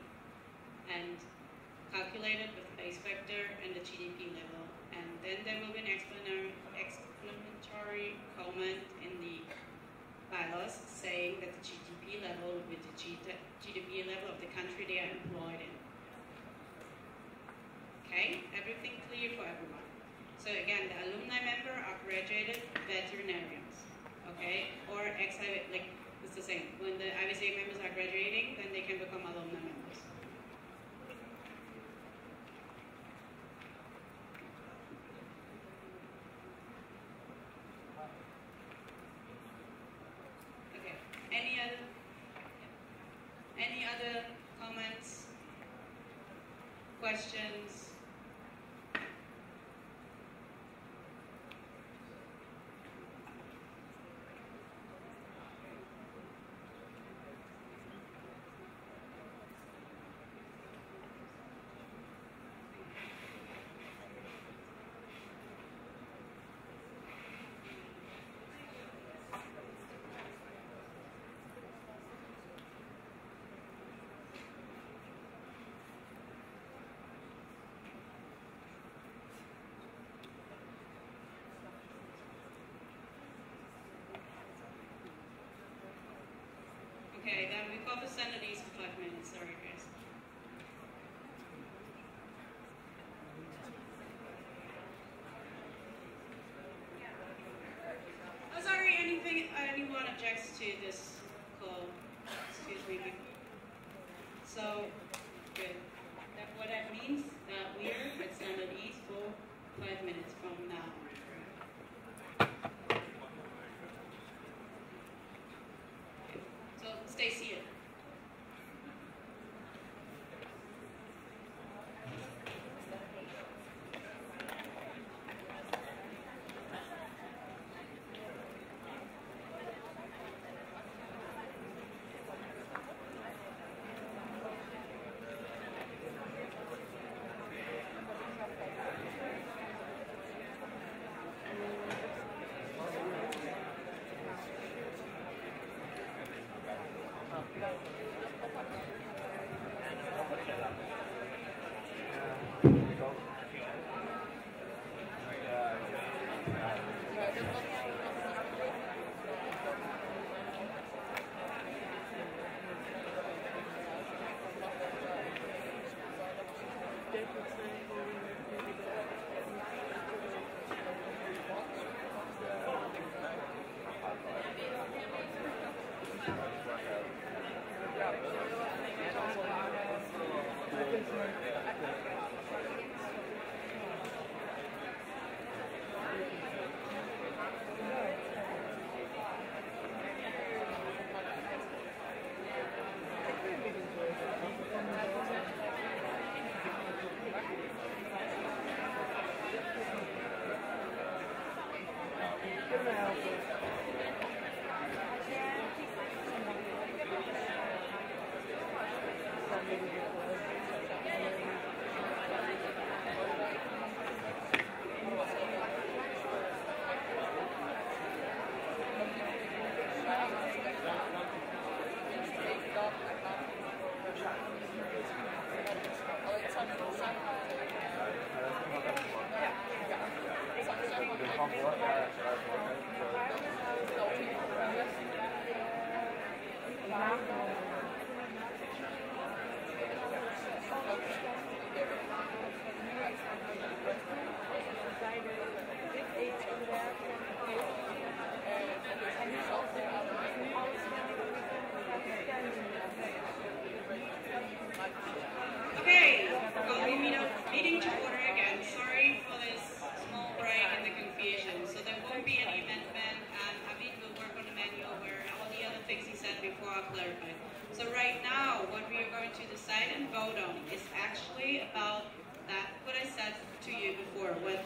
and calculated with base factor and the GDP level. And then there will be an explanatory comment in the bylaws saying that the GDP level will be the GDP level of the country they are employed in. Okay, everything clear for everyone. So again, the alumni member are graduated veterinarians, okay, or like it's the same. When the IVSA members are graduating, then they can become alumni members. Okay, any other comments, questions? Okay, then we call the senators for 5 minutes. Sorry, guys. Oh, sorry. Anyone objects to this call? Excuse me. So, good. What that means that we are at Standard East for 5 minutes from now. So stay seated. Thank you. Okay, well, we meeting to order again. Sorry for this small break and the confusion. So there won't be any amendment, and Abid will work on the manual where all the other things he said before are clarified. So right now, what we are going to decide and vote on is actually about that, what I said to you before, what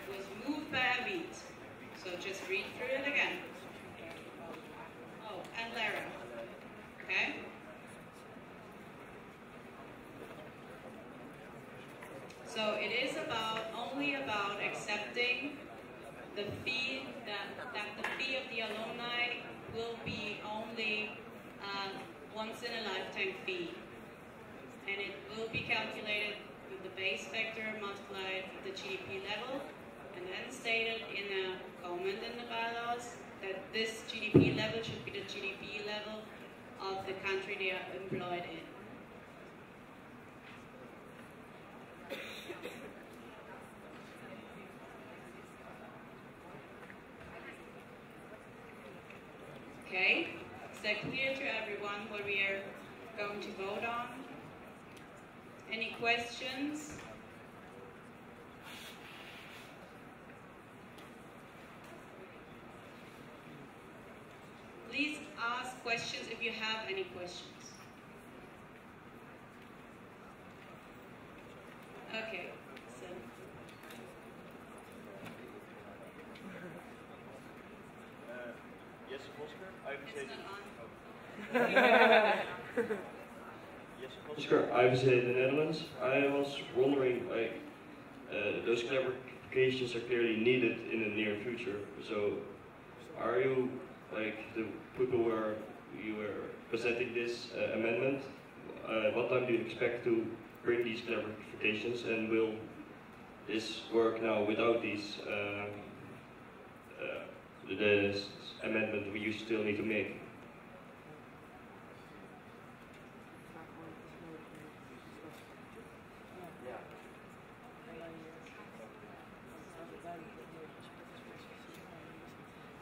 was moved by Abid. So just read through it again. Oh, and Lara. Okay? So it is only about accepting the fee, that the fee of the alumni will be only once in a lifetime fee. And it will be calculated with the base factor multiplied with the GDP level, and then stated in a comment in the bylaws that this GDP level should be the GDP level of the country they are employed in. Okay, is that clear to everyone what we are going to vote on? Any questions? Please ask questions if you have any questions. Okay, so. Yes, Oscar, IVSA. It's not on. Yes, Oscar, IVSA the Netherlands. I was wondering, those clarifications are clearly needed in the near future. So, are you the people where you were presenting this amendment? What time do you expect to bring these clarifications, and will this work now without these the amendment we still need to make?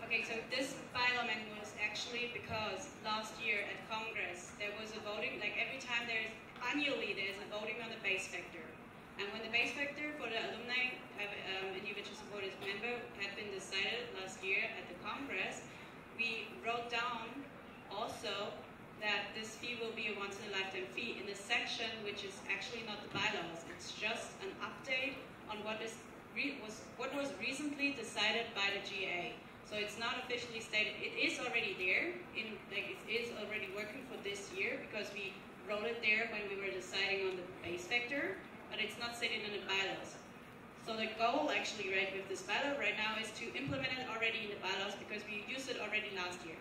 Okay, so this bylaw amendment was actually because last year at Congress there was a voting, like every time annually there's a voting on the base factor. And when the base factor for the alumni individual supporters member had been decided last year at the Congress, we wrote down also that this fee will be a once-in-a-lifetime fee in the section which is actually not the bylaws. It's just an update on what was recently decided by the GA. So it's not officially stated. It is already there. It is already working for this year because we wrote it there when we were deciding on the base factor, but it's not stated in the bylaws. So the goal actually, right, with this bylaw right now is to implement it already in the bylaws because we used it already last year.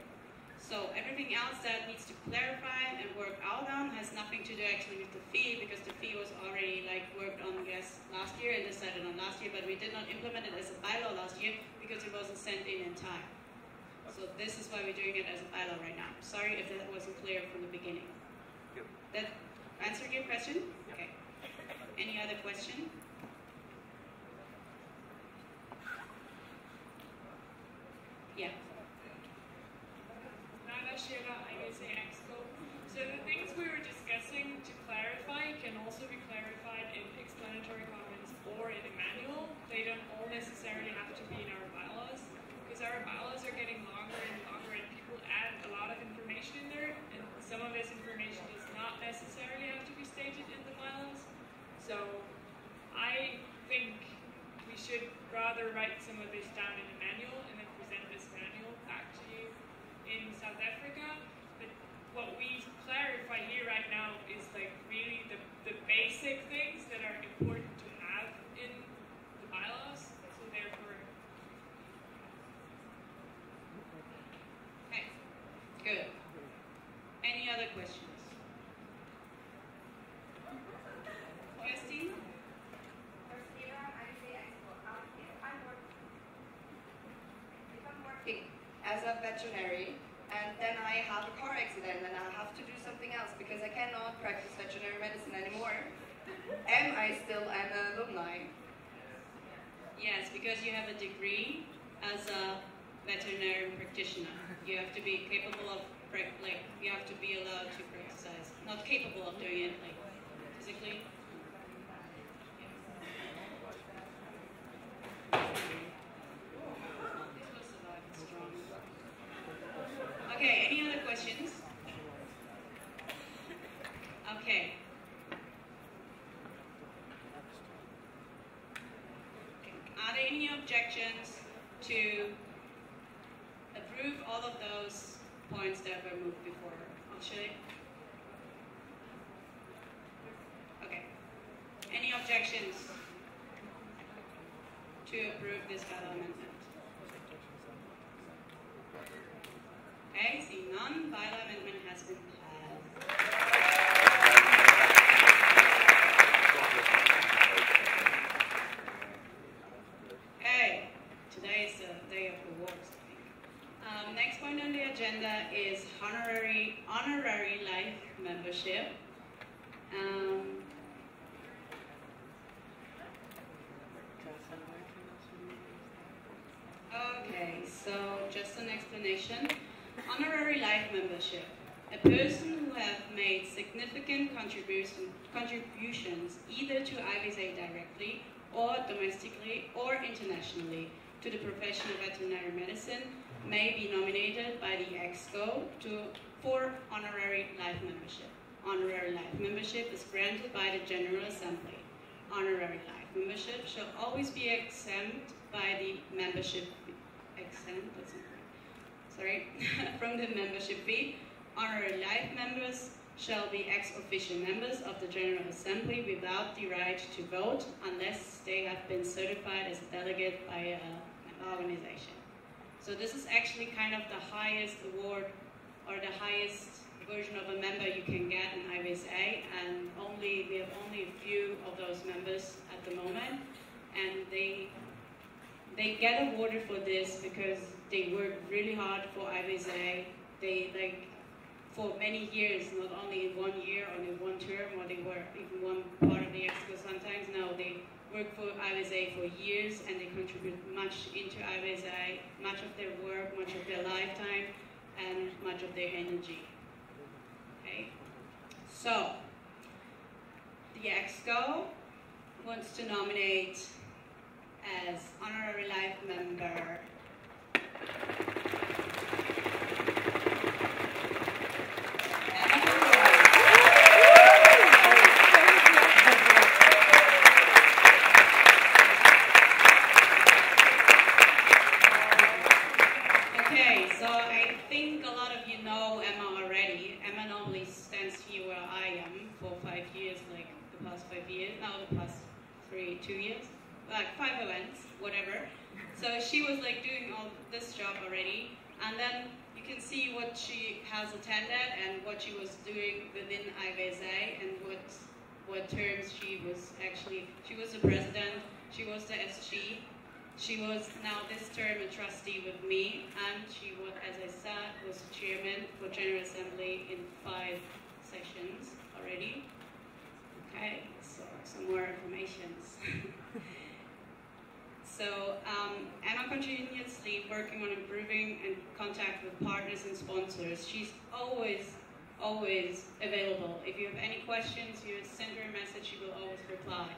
So everything else that needs to clarify and work out on has nothing to do actually with the fee, because the fee was already worked on, yes, last year and decided on last year, but we did not implement it as a bylaw last year because it wasn't sent in time. So this is why we're doing it as a bylaw right now. Sorry if that wasn't clear from the beginning. That answered your question? Okay. Any other question? Yeah. IVSA Exco. So the things we were discussing to clarify can also be clarified in explanatory comments or in a manual. They don't all necessarily have to be in our bylaws, because our bylaws are getting longer and longer and people add a lot of information in there, and some of this information does not necessarily have to be stated in the bylaws. So I think we should rather write some of this down in the manual and then present this manual back to you in South Africa. But what we clarify here right now is really the basic things that are important to have in the bylaws. So therefore, okay, good. Any other questions? Christine? veterinary, and then I have a car accident and I have to do something else because I cannot practice veterinary medicine anymore. Am I still an alumni? Yes, because you have a degree as a veterinary practitioner. You have to be capable of, you have to be allowed to practice. Not capable of doing it, physically. Okay, any other questions? Okay. Are there any objections to approve all of those points that were moved before? Actually? Okay. Any objections to approve this bylaw amendment? Okay, seeing none, bylaw amendment has been passed. Okay, today is the day of awards, I think. Next point on the agenda is honorary life membership. Okay, so just an explanation. Honorary life membership. A person who have made significant contributions either to IVSA directly or domestically or internationally to the profession of veterinary medicine may be nominated by the EXCO for honorary life membership. Honorary life membership is granted by the General Assembly. Honorary life membership shall always be exempt by the membership from the membership fee. Honorary life members shall be ex officio members of the General Assembly without the right to vote unless they have been certified as a delegate by an organization. So this is actually kind of the highest award or the highest version of a member you can get in IVSA, and we have only a few of those members at the moment, and they get awarded for this because they work really hard for IVSA. They for many years, not only in 1 year or in one term, or they were even one part of the EXCO sometimes. No, they work for IVSA for years, and they contribute much into IVSA, much of their work, much of their lifetime, and much of their energy. Okay, so the EXCO wants to nominate as honorary life member Okay, so I think a lot of you know Emma already. Emma normally stands here where I am for 5 years, like the past 5 years, no, the past 2 years, like 5 events, whatever. So she was like doing all this job already, and then you can see what she has attended and what she was doing within IVSA and what terms she was the president, she was the SG, she was now this term a trustee with me, and she was, as I said, was chairman for General Assembly in 5 sessions already. Okay, so some more informations. So Emma continuously working on improving and contact with partners and sponsors. She's always available. If you have any questions, you send her a message, she will always reply.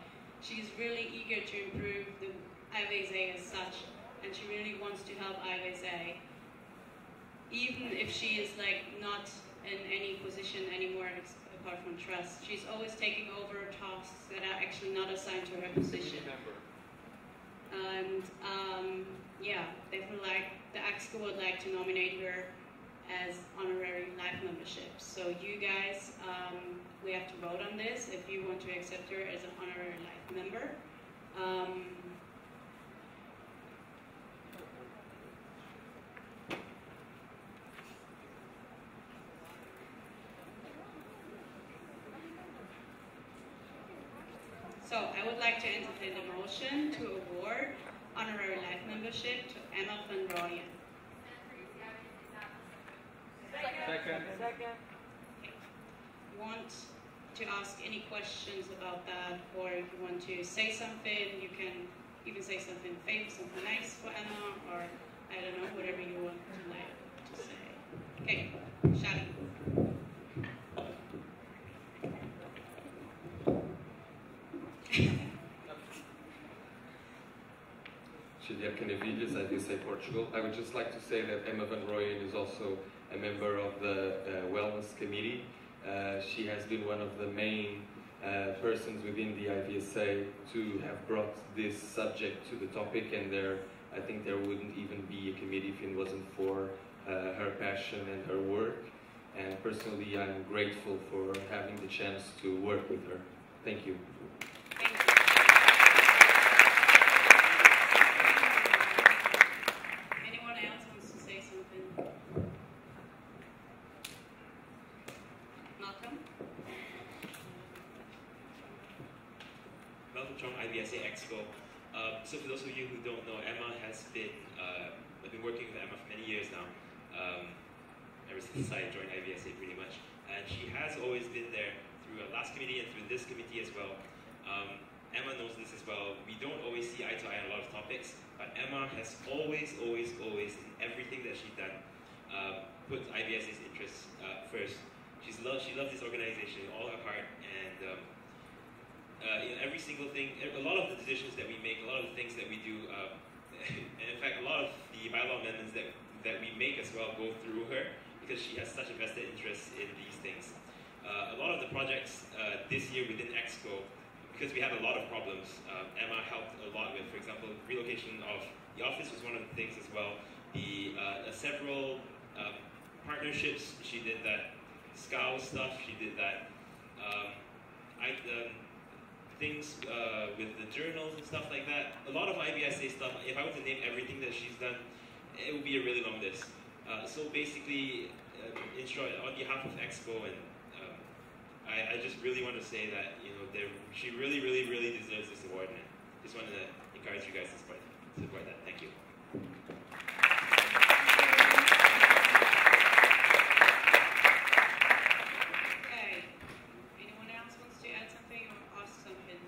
She's really eager to improve the IVSA as such, and she really wants to help IVSA, even if she is like not in any position anymore apart from trust. She's always taking over tasks that are actually not assigned to her position. And yeah, they would the EXCO would like to nominate her as honorary life membership. So you guys, we have to vote on this if you want to accept her as an honorary life member. So I would like to entertain the motion to award honorary life membership to Emma van Rooyen. Second. Want to ask any questions about that, or if you want to say something, you can even say something famous, something nice for Emma, or I don't know, whatever you want to say. Okay, Shadi. Canavilhas, IVSA Portugal. I would just like to say that Emma Van Rooyen is also a member of the Wellness Committee. She has been one of the main persons within the IVSA to have brought this subject to the topic, and I think there wouldn't even be a committee if it wasn't for her passion and her work. And personally, I'm grateful for having the chance to work with her. Thank you. Anyone else wants to say something? Malcolm? Malcolm from IVSA Exco. So for those of you who don't know, Emma has been, I've been working with Emma for many years now, ever since I joined IVSA pretty much. And she has always been there through our last committee and through this committee as well. Emma knows this as well. We don't always see eye to eye on a lot of topics, but Emma has always, in everything that she's done, put IVSA's interests first. She loves this organization with all her heart, and in every single thing, a lot of the decisions that we make, a lot of the things that we do, and in fact, a lot of the bylaw amendments that we make as well go through her, because she has such a vested interest in these things. A lot of the projects this year within Exco, because we had a lot of problems, Emma helped a lot with, for example, relocation of the office was one of the things as well. The several partnerships, she did that. SCOW stuff, she did that. Things with the journals and stuff like that. A lot of IVSA stuff, if I were to name everything that she's done, it would be a really long list. So basically, in short, on behalf of Expo, and I just really want to say that she really deserves this award, and I just wanted to encourage you guys to support that. Thank you. Okay. Anyone else wants to add something or ask something?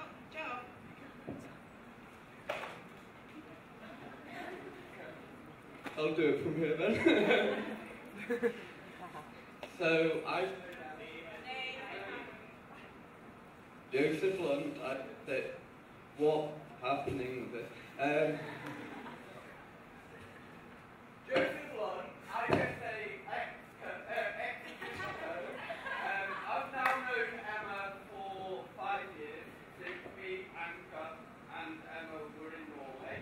Oh, Joe. I'll do it from here then. So Joseph Lund, what happening with it? Joseph Lund, IVSA I've now known Emma for 5 years, since me, Anka, and Emma were in Norway.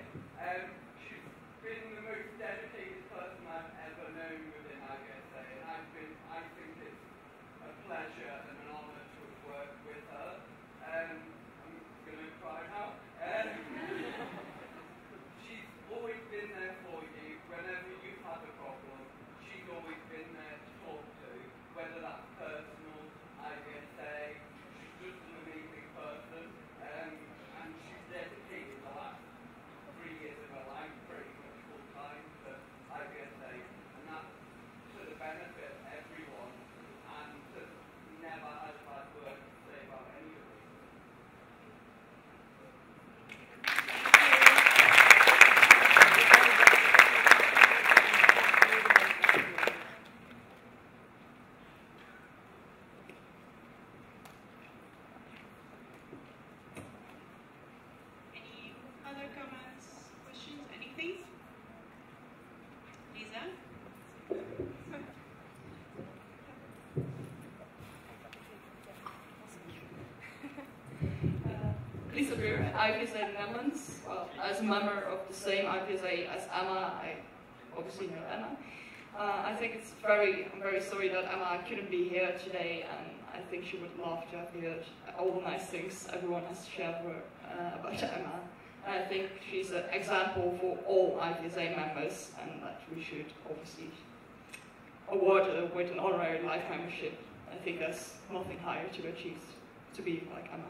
She's been the most dedicated person I've ever known within IVSA, and I think it's a pleasure and an honour to work with her. I'm going to cry now. She's always been there for you whenever you've had a problem. She's always been there to talk to, whether that's personal, IVSA. She's just an amazing person, and she's dedicated the last 3 years of her life pretty much full time to IVSA, and that's to the benefit of everyone, and to never had a bad word to say about any of us. Any other comments, questions, anything? Lisa? Lisa Brewer, IVSA Netherlands. Well, as a member of the same IVSA as Emma, I obviously know Emma. I think I'm very sorry that Emma couldn't be here today, and I think she would love to have heard all the nice things everyone has shared about Emma. And I think she's an example for all IVSA members, and that we should obviously award her with an honorary life membership. I think there's nothing higher to achieve to be like Emma.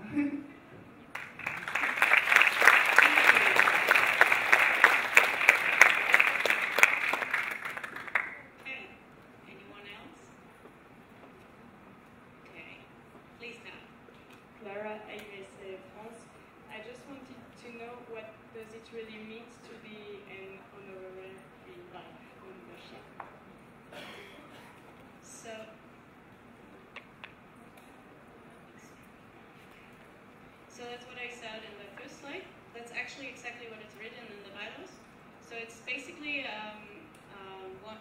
really means to be an honorary life membership. So that's what I said in the first slide. That's actually exactly what it's written in the bylaws. So it's basically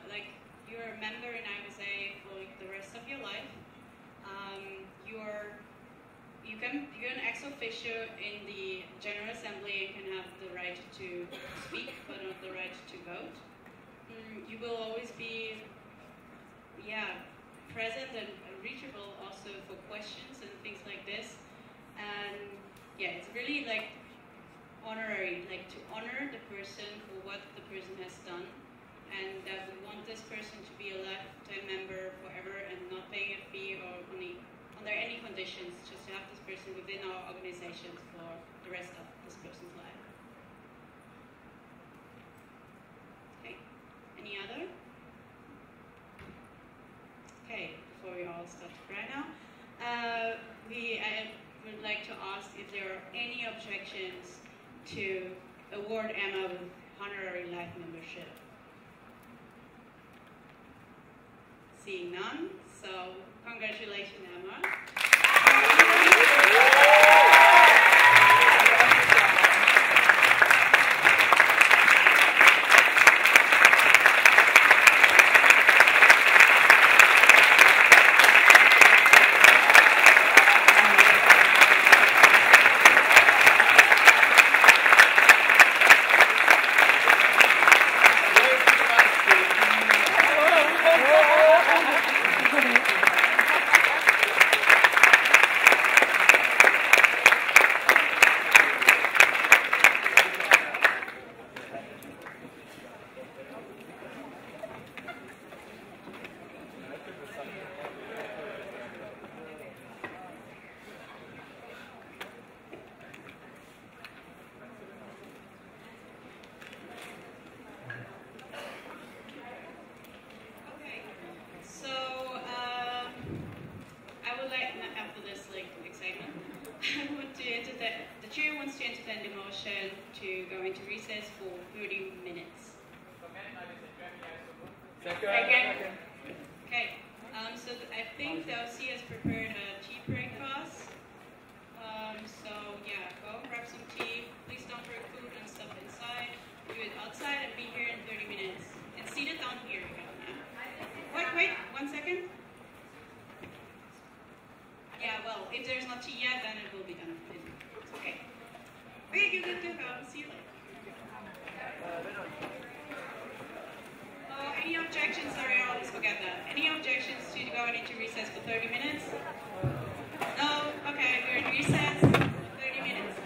like you're a member in IVSA for the rest of your life. You're an ex officio in the General Assembly and can have the right to speak, but not the right to vote. You will always be, present and reachable also for questions and things like this. And it's really like honorary, like to honor the person for what the person has done, and that we want this person to be a lifetime member forever and not paying a fee or under any conditions, just to have this person within our organizations for the rest of this person's life. Okay, any other? Okay, before we all start to cry now, I would like to ask if there are any objections to award Emma with honorary life membership. Seeing none, so congratulations, Emma. To go into recess for 30 minutes. Second. Okay, so I think the OC has prepared a tea breakfast. So go grab some tea. Please don't bring food and stuff inside. Do it outside and be here in 30 minutes. And seat it down here again. Wait, 1 second. Well, if there's not tea yet, then it will be done. It's okay. Okay, good. See you later. Any objections? Sorry, I always forget that. Any objections to going into recess for 30 minutes? No? Okay, we're in recess. 30 minutes.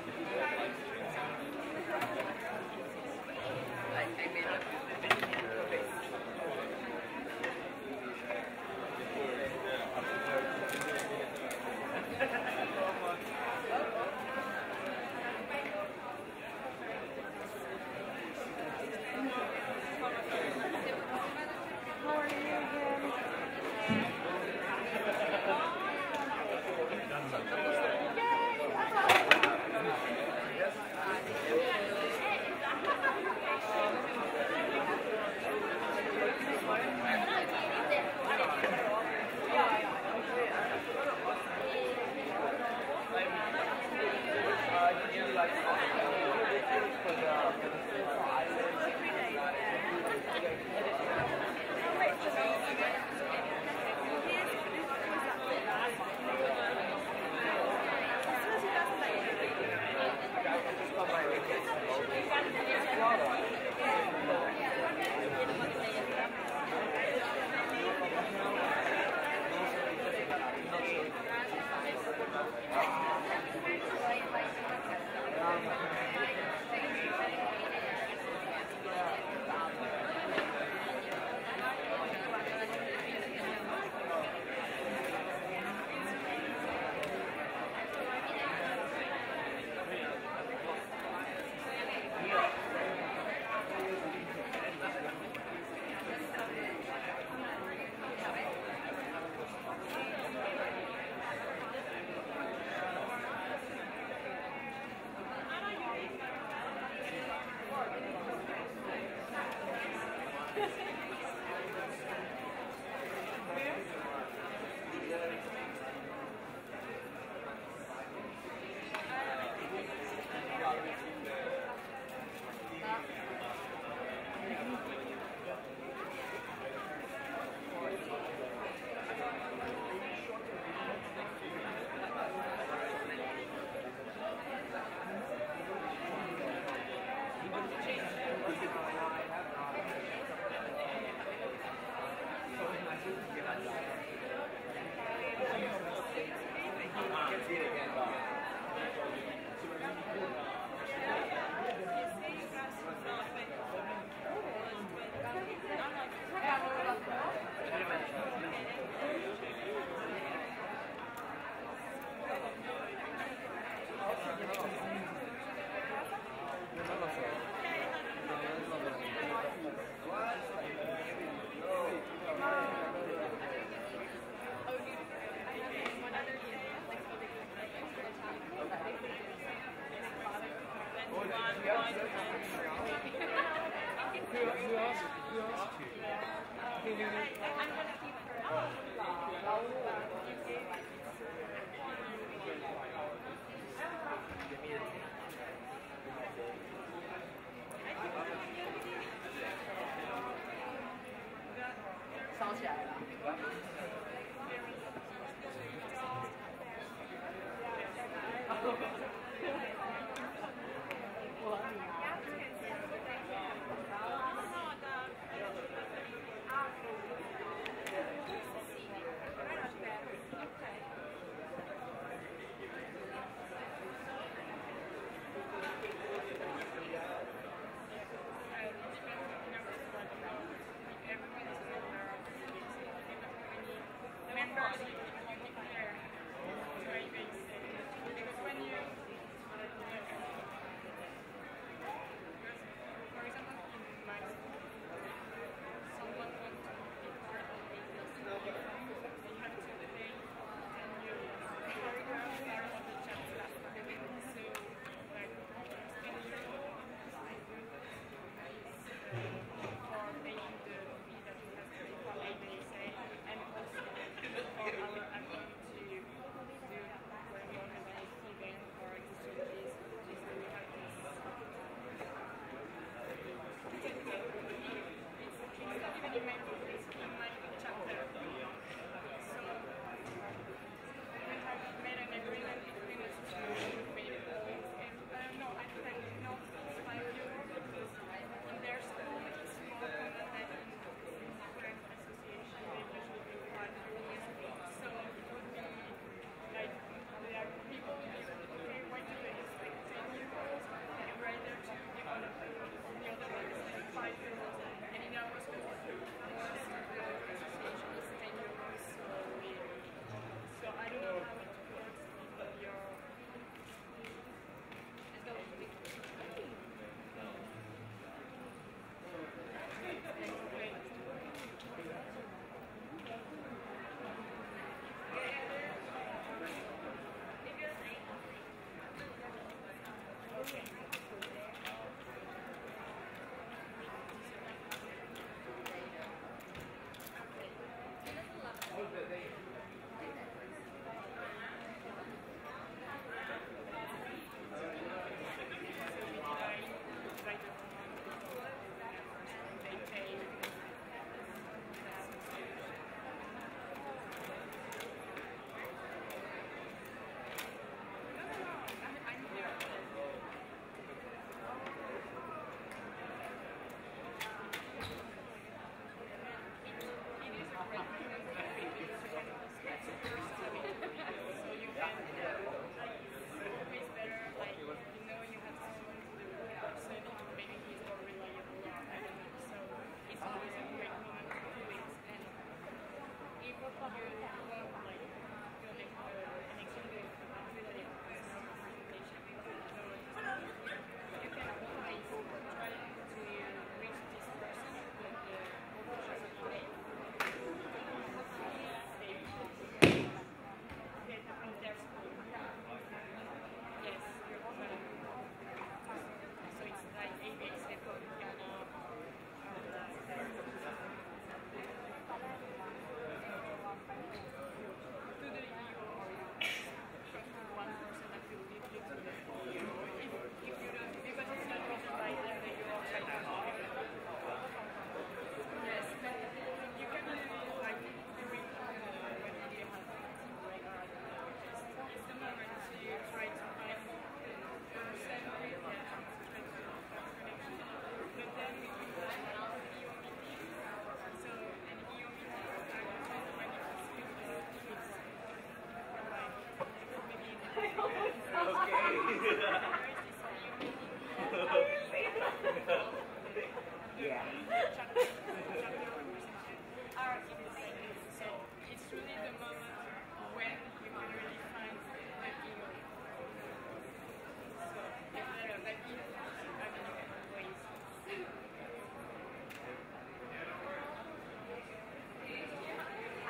起来了。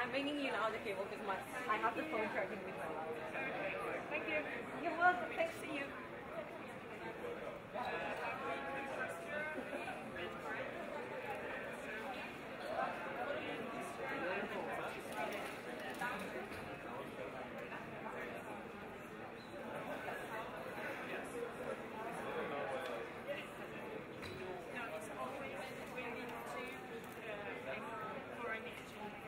I'm bringing you now the cable because I have the phone charging with my laptop. Thank you. You're welcome. Thanks to you. No, it's always when we do foreign exchange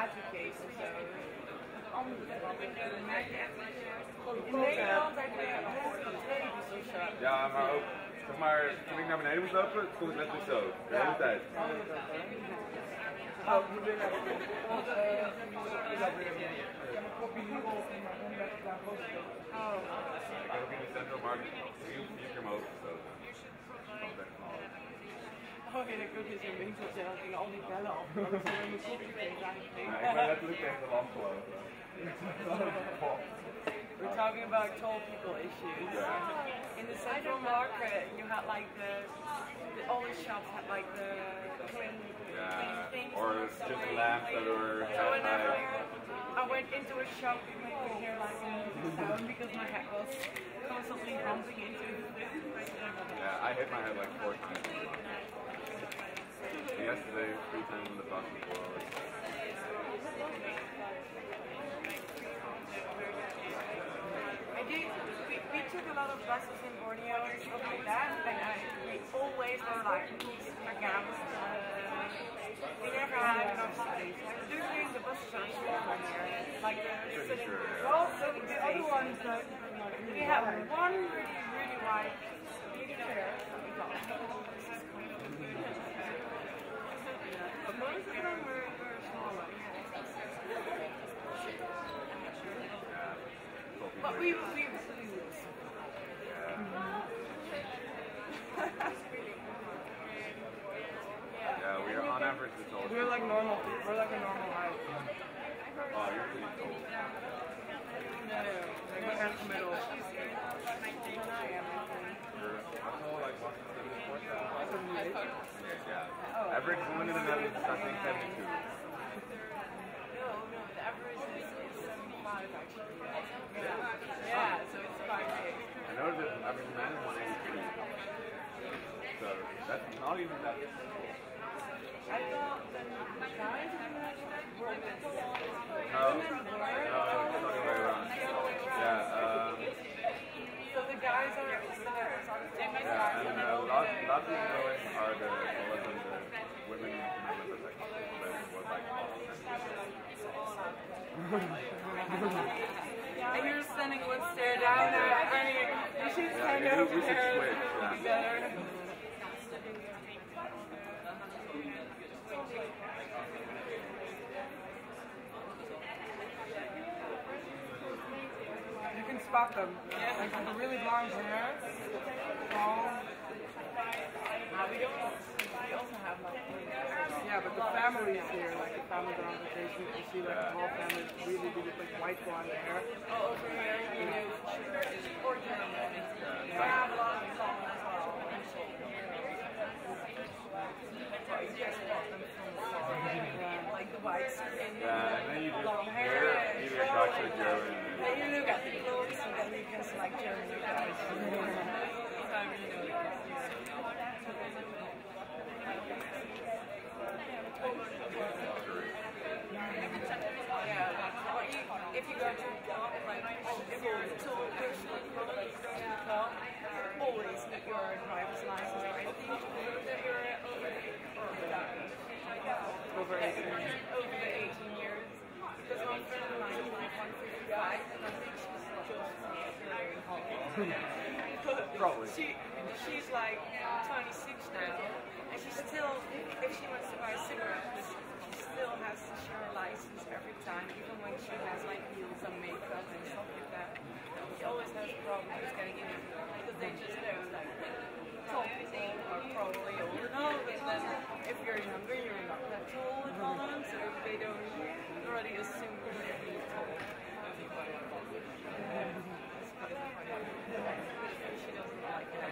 Prt3 of zo. In Nederland heb je prt3's of zo. Ja, maar ook, zeg maar, toen ik naar beneden moest lopen, stond ik net dus zo, de hele tijd. Oh, ik moet weer naar beneden. Want ik heb een kopje hierop en mijn onderweg daar post. Oh. Ik heb ook in de Central Market 4 keer mijn hoofd gestoten. Oh ja, dan kun je zo'n winkeltje en dan gingen al die bellen af. Dan was er een kopje tegen. Ja, ik ben letterlijk tegen de lamp gelopen. We're talking about tall people issues. In the Central Market, you had like all the shops had like the twin things. Or just lamps that were So whenever I went into a shop, I could hear like a sound because my head was constantly bumping into the Yeah, I hit my head like 4 times. Yesterday, 3 times in the bus before. We took a lot of buses in Borneo and stuff like that, and we always were like against. We never had enough space. Like usually the buses are small here, like they're sitting. Well, so the other ones, we have one really wide chair. But most of them were smaller. We will. Yeah, we are on average the tallest. We're like normal people. We're like a normal height. Oh, you're pretty tall. No, like we're in the middle. I am. You're tall, like 174. Yeah. Average woman in the Netherlands is I think 72. No, the average is 75 actually. Yeah, so it's quite big. I know that the average man is 183. So that's not even that. I thought that the guys were a bit taller. No, it's not the way around. Yeah, so the guys are the yeah, and Latin girls are the taller than the women in the Netherlands, actually. Was like and you're standing one stair down there. I mean, you should stand over we should there. switch, yeah. You can spot them. Like with the really blonde hair. Tall. We also have like yeah, but the families here, like the families are on vacation, you see like the whole family really like white blonde hair. Oh, over here, you know, or German. Yeah, I have a lot of them as well. Well, you just want them from afar. Yeah, like the white skin, yeah, and then you long just hair, either Dutch or German. then you look at the clothes and then you can select German guys. So you know. Yeah, if you go to a club, like if you're a tall person, you go to a club, always get your driver's license or anything to prove that you're over 18 years. Over the 18 years. Because one friend of mine is like 155, and I think she's just Probably. She's like 26 now, and she still, if she wants to buy a cigarette, she still has to show her license every time, even when she has like heels and makeup and stuff like that. She always has problems getting in because they just know like tall people are probably old enough, but then if you're younger, you're not that tall at all, so they don't already assume that you're tall. She doesn't like that.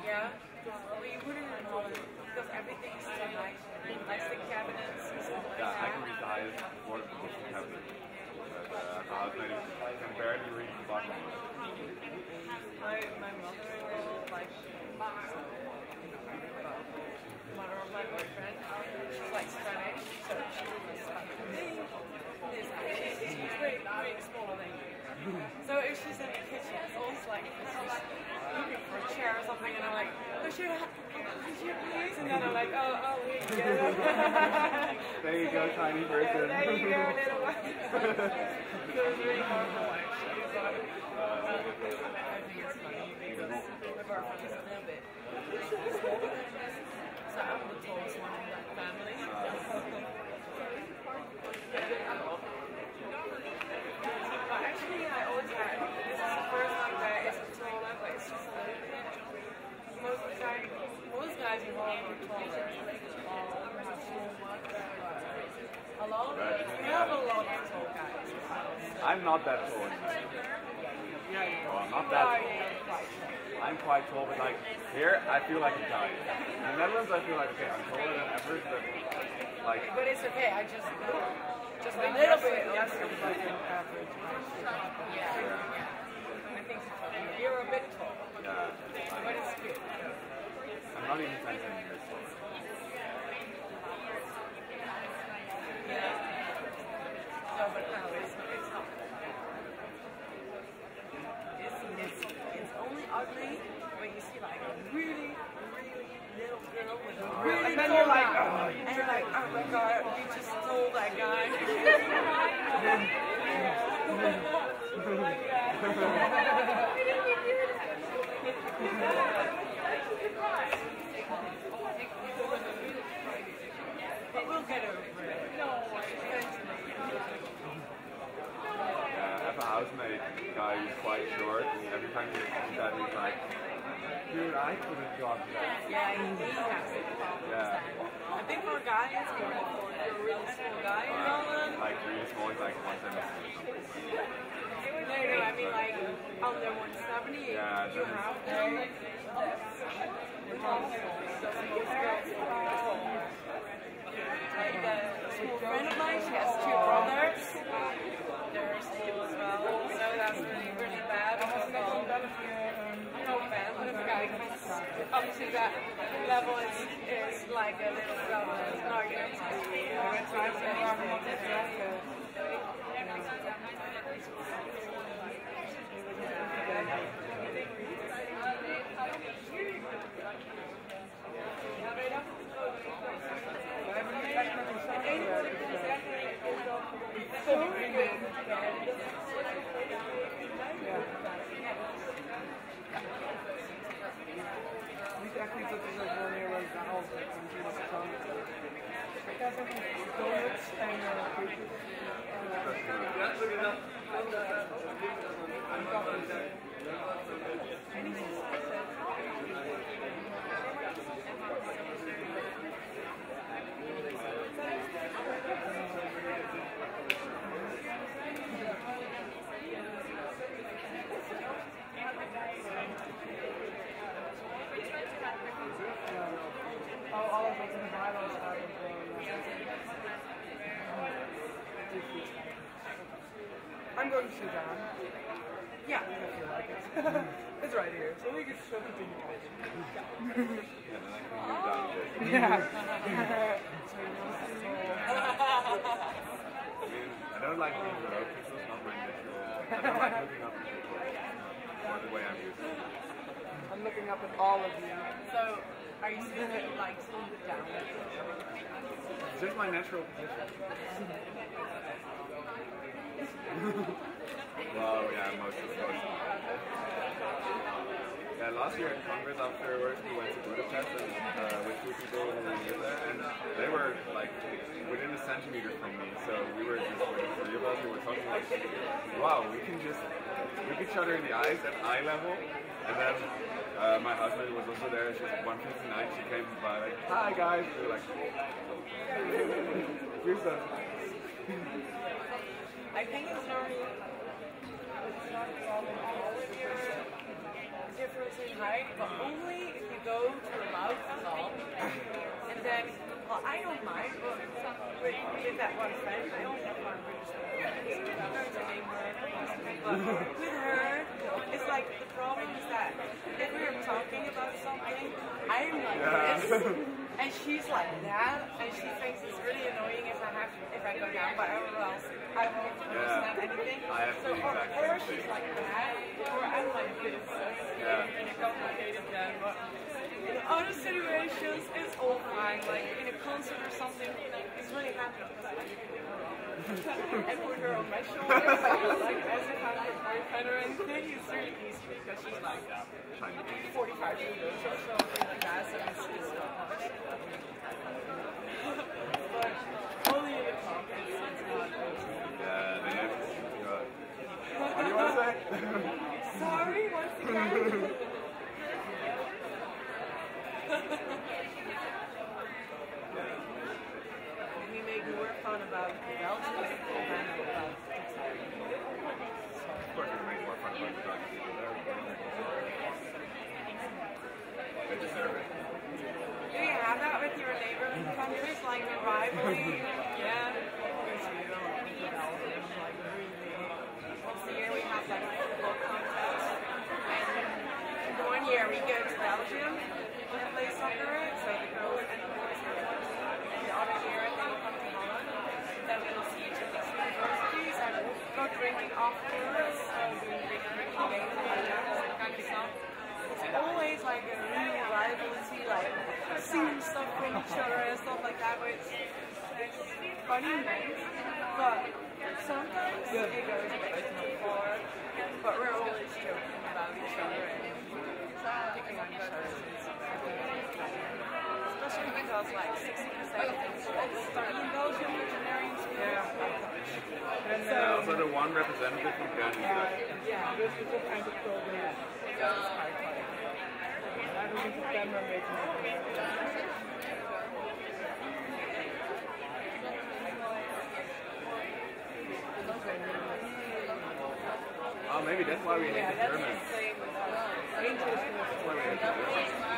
Yeah, well, you wouldn't know because everything is so nice. Like the cabinets and stuff like Yeah, I that. can read the highest floor of the cabinet. But I can barely read the bottom. My mother-in-law, like, mother of my boyfriend, she's like Spanish, so she was like me. She's way smaller than you. So if she's in the kitchen, it's always like she's looking for a chair or something, and I'm like, oh, should you please? And then I'm like, oh, here you go. There you go, tiny person. Yeah, there you go, little one. So it's really hard to watch. I think it's funny because my boyfriend is a little bit smaller than this, so I'm the tallest one in that family. But actually, I always had, this is the first time that it's taller, but it's just a little bit. Most of the time, most guys in Holland are taller. A lot of, we have a lot of tall guys. I'm not that tall. Yeah, I'm not that tall. I'm quite tall, but like here, I feel like a giant. In the Netherlands, I feel like okay, I'm taller than average, but like. But it's okay. I just a little bit less than average. Yeah. I think you're a bit tall. Yeah. But it's good. I'm not even 10 centimeters tall. Yeah. No, but no, it's not. It's only ugly when you see like a really little girl with a really And then tall you're like, guy. And you're like, oh my god, you just told that guy. housemate guy who's quite short. Every time he sees that, he's like, dude, I couldn't drop that. Yeah, he has the problem. Yeah. I think for a guy, it's more difficult. If you're a really small guy, you know them. Like really small, like 170. No, I mean like under 170. Yeah, you have them. A small friend of mine, she has 2 brothers. They're stable as well, so that's really, really bad because no offense, but if a guy comes up to that level, it's like a little problem. It's not going to be Niet echt iets dat is ook wanneer we daar altijd misschien was het gewoon. Ik heb ook donuts en koekjes. Oh, alles wat in de bylaws staat is I'm going to sit down. Yeah, I feel like it. It's right here, so we can still continue with it. Yeah. I don't like being below people, it's not very natural. I don't like looking up at people, or the way I'm used to. I'm looking up at all of you. So, are you sitting like down? It's just my natural position. Well, yeah, most of the time. Yeah, last year in Congress afterwards we went to Budapest and, with 2 people who live there, and they were like within a centimeter from me. So we were just with the 3 of us. We were talking like, wow, we can just look each other in the eyes at eye level. And then my husband was also there. She was 1:59. She came by like, hi guys. We were like, here's the. I think it's not problem with your difference in height, but only if you go to the mouth and all. And then, well, I don't mind, but with that one friend, I only have one British friend. I'm not going to name her, but with her, it's like the problem is that if we're talking about something, I'm like this. And she's like that, and she thinks it's really annoying if I go down, but else I won't understand anything. So or she's like that, or I'm like this. So it's really complicated then. But in other situations, it's all fine. Like in a concert or something, it's really happy and put her on my shoulders, like as if I'm her boyfriend or anything. It's really easy because she's like 45 kilos or something like that, so it's not much. But only in the conference, it's not Yeah, they have what do you want to say? Sorry, once again. We make more fun about the Belgians than about the Of course, we make more fun about the Dutch people there. They deserve it. Do you have that with your neighboring countries, like a rivalry? Yeah. Like really. Once a year we have like a football contest, and one year we go to Belgium and play soccer, so the girls and the boys have and the other year they will come to Holland. Then we will see each of these universities and go drinking afterwards, so doing drinking games and that kind of stuff. It's always like a real rivalry, like seeing stuff from each other and stuff like that, which is funny moments, but sometimes it goes a bit too far, but we're always joking about each other and picking on each other. Especially because like 60% of the people study in Belgium, engineering schools. And So also the one representative from Canada. Yeah, this is the kind of program that's quite fun. I was in September making it. Oh, maybe that's why we hate the Germans. That's why we hate the Germans.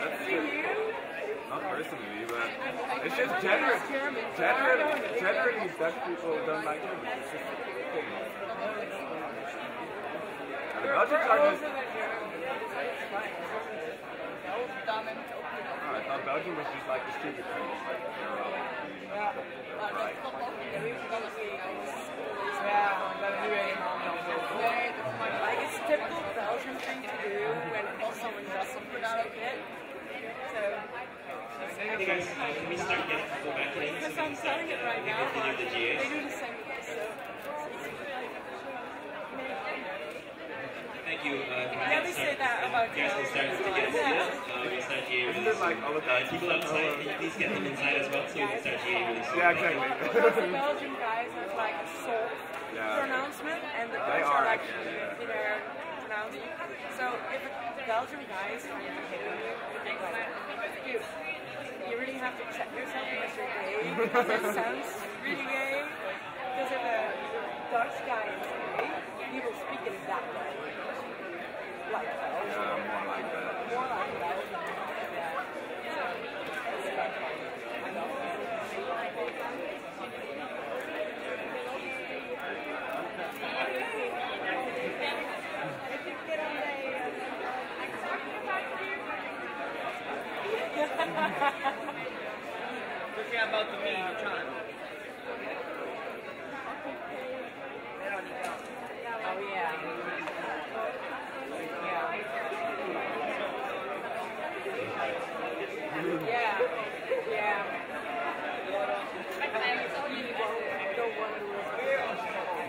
That's just, not personally, but it's just generally Dutch people don't like Germans. It's just a thing. And the Belgians are just... Oh, I thought Belgium was just like the stupid French, like they're all right. Like it's a typical Belgian thing to do when someone does something stupid. So, Hey guys, can we start getting people back in? because I'm telling it right now, Continue the GAs. they do the same with us. So, Thank you. yeah, they say that about you guys can start to get we'll start GA Isn't it like all the time? people outside, can you please get them inside as well so we can start GA really soon? Yeah, exactly. because the Belgian guys have like a soft pronouncement, and the Dutch are like pronouncing. So if the Belgian guy is trying to hit you, you really have to check yourself because you're gay. Because it sounds really gay. Because if a Dutch guy is gay, he will speak in that way. Like Belgium. Yeah, more like that. More like Belgium. Yeah. So, Forget about the meeting, you're trying. oh yeah. Yeah. Yeah.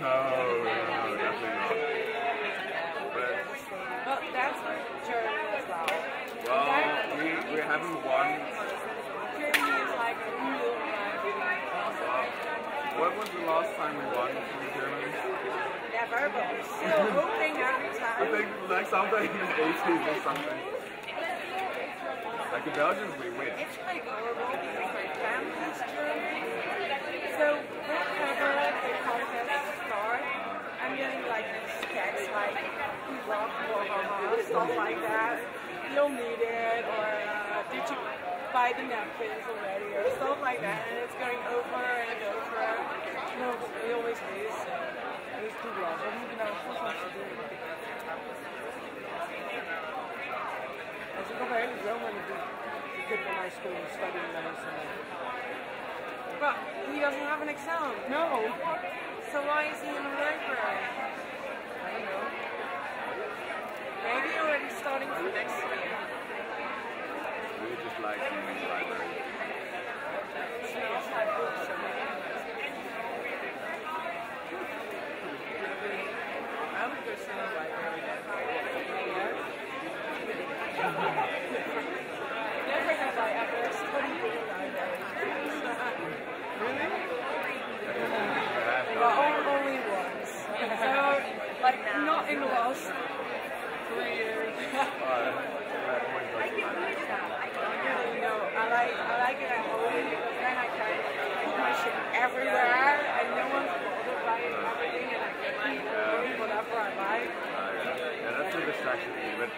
No, definitely not. But that's for Germany as well. Well, we haven't won. Germany is like a real What was the last time we won from Germany? never, but we're still hoping every I time. think like something in the 80s or something. Like the Belgians, we win. It's like horrible because my family's German. So whenever the contests start, I'm getting like these texts like, we love stuff like that. You'll need it, or did you buy the napkins already, or stuff like that. And it's going over and over. No, we always do, so it's too long. We don't know what to do. Als ik op een hele zomer the kid in my school is studying medicine. But he doesn't have an exam. No. So why is he in the library? I don't know. Maybe already starting for next year. We just like being in the library. It smells like books. I would go sit in the library. Never have I ever studied in a library. Really? Well, only once. So, like, not in the last 3 years. You know, I like it at home because then I can put my shit everywhere and no one's bothered by everything and I can keep doing whatever I like. Yeah, that's a distraction for me, but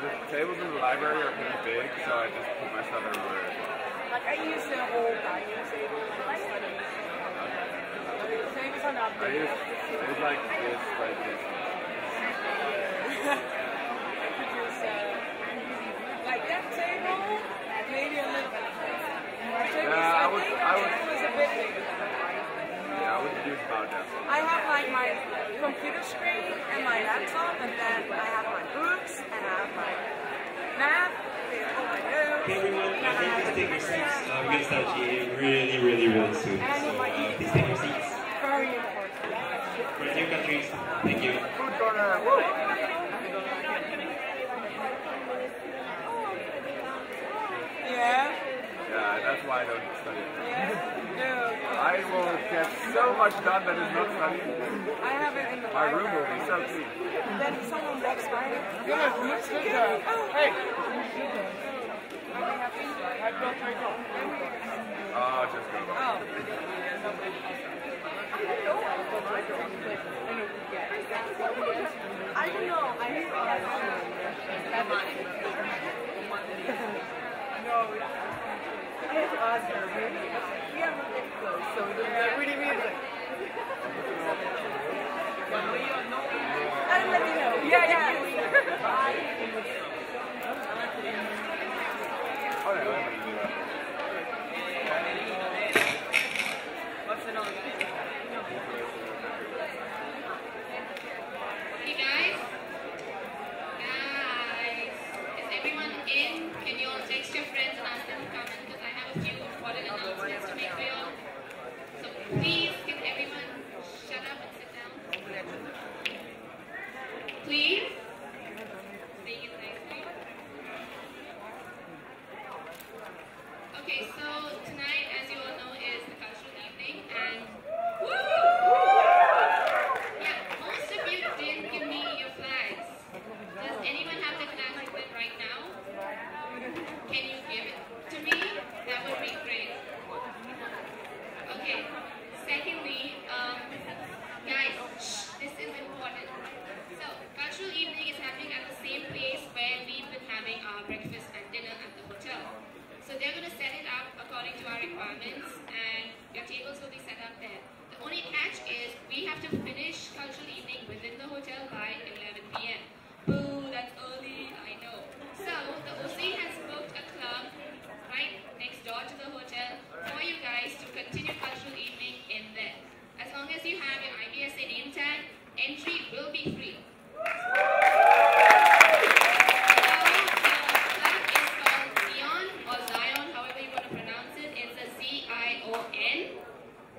the tables in the library are pretty big, so I just put my stuff everywhere. Like, I use the whole dining table when I study. The tables are not I big. use like this, like this. I could use like that table, maybe a little bit. Yeah, I would. It was a bit bigger. Yeah, I would use about that. I have like my computer screen and my laptop, and then I have my books, and I have my map, and all my notes. Okay everyone, please take your seats. We're going to start GA really soon. So please take your seats. Very important. For your countries, thank you. Food corner. Woo! Yeah. Yeah, that's why I don't study it. Yeah. No. I will get so much done that is not funny. I have it in the My room will be so clean. Then someone next time. Hey! Are we happy? Oh, just go. Oh. I don't know. I think no. I have to ask her. We haven't been close, so it doesn't like, what do you mean? I'll let you know. Yeah. Oh, no, I'm going to do that. What's it on? Hey guys, is everyone in? Can you all text your friends and ask them to come in because I have a few important announcements to make for you all. So please, can everyone shut up and sit down? Please? Saying it nicely. Okay, so tonight, as you all know, is the cultural evening and most of you didn't give me your flags. Does anyone have the flags with them right now? Can you give it to me? That would be great. Okay. Secondly, guys, this is important. So, cultural evening is happening at the same place where we've been having our breakfast and dinner at the hotel. So they're going to set it up according to our requirements and your tables will be set up there. The only catch is we have to finish cultural evening within the hotel by 11 p.m. Boo, that's early, I know. So the OC has booked a club right next door to the hotel for you guys to continue cultural evening in there. As long as you have your IVSA name tag, entry will be free.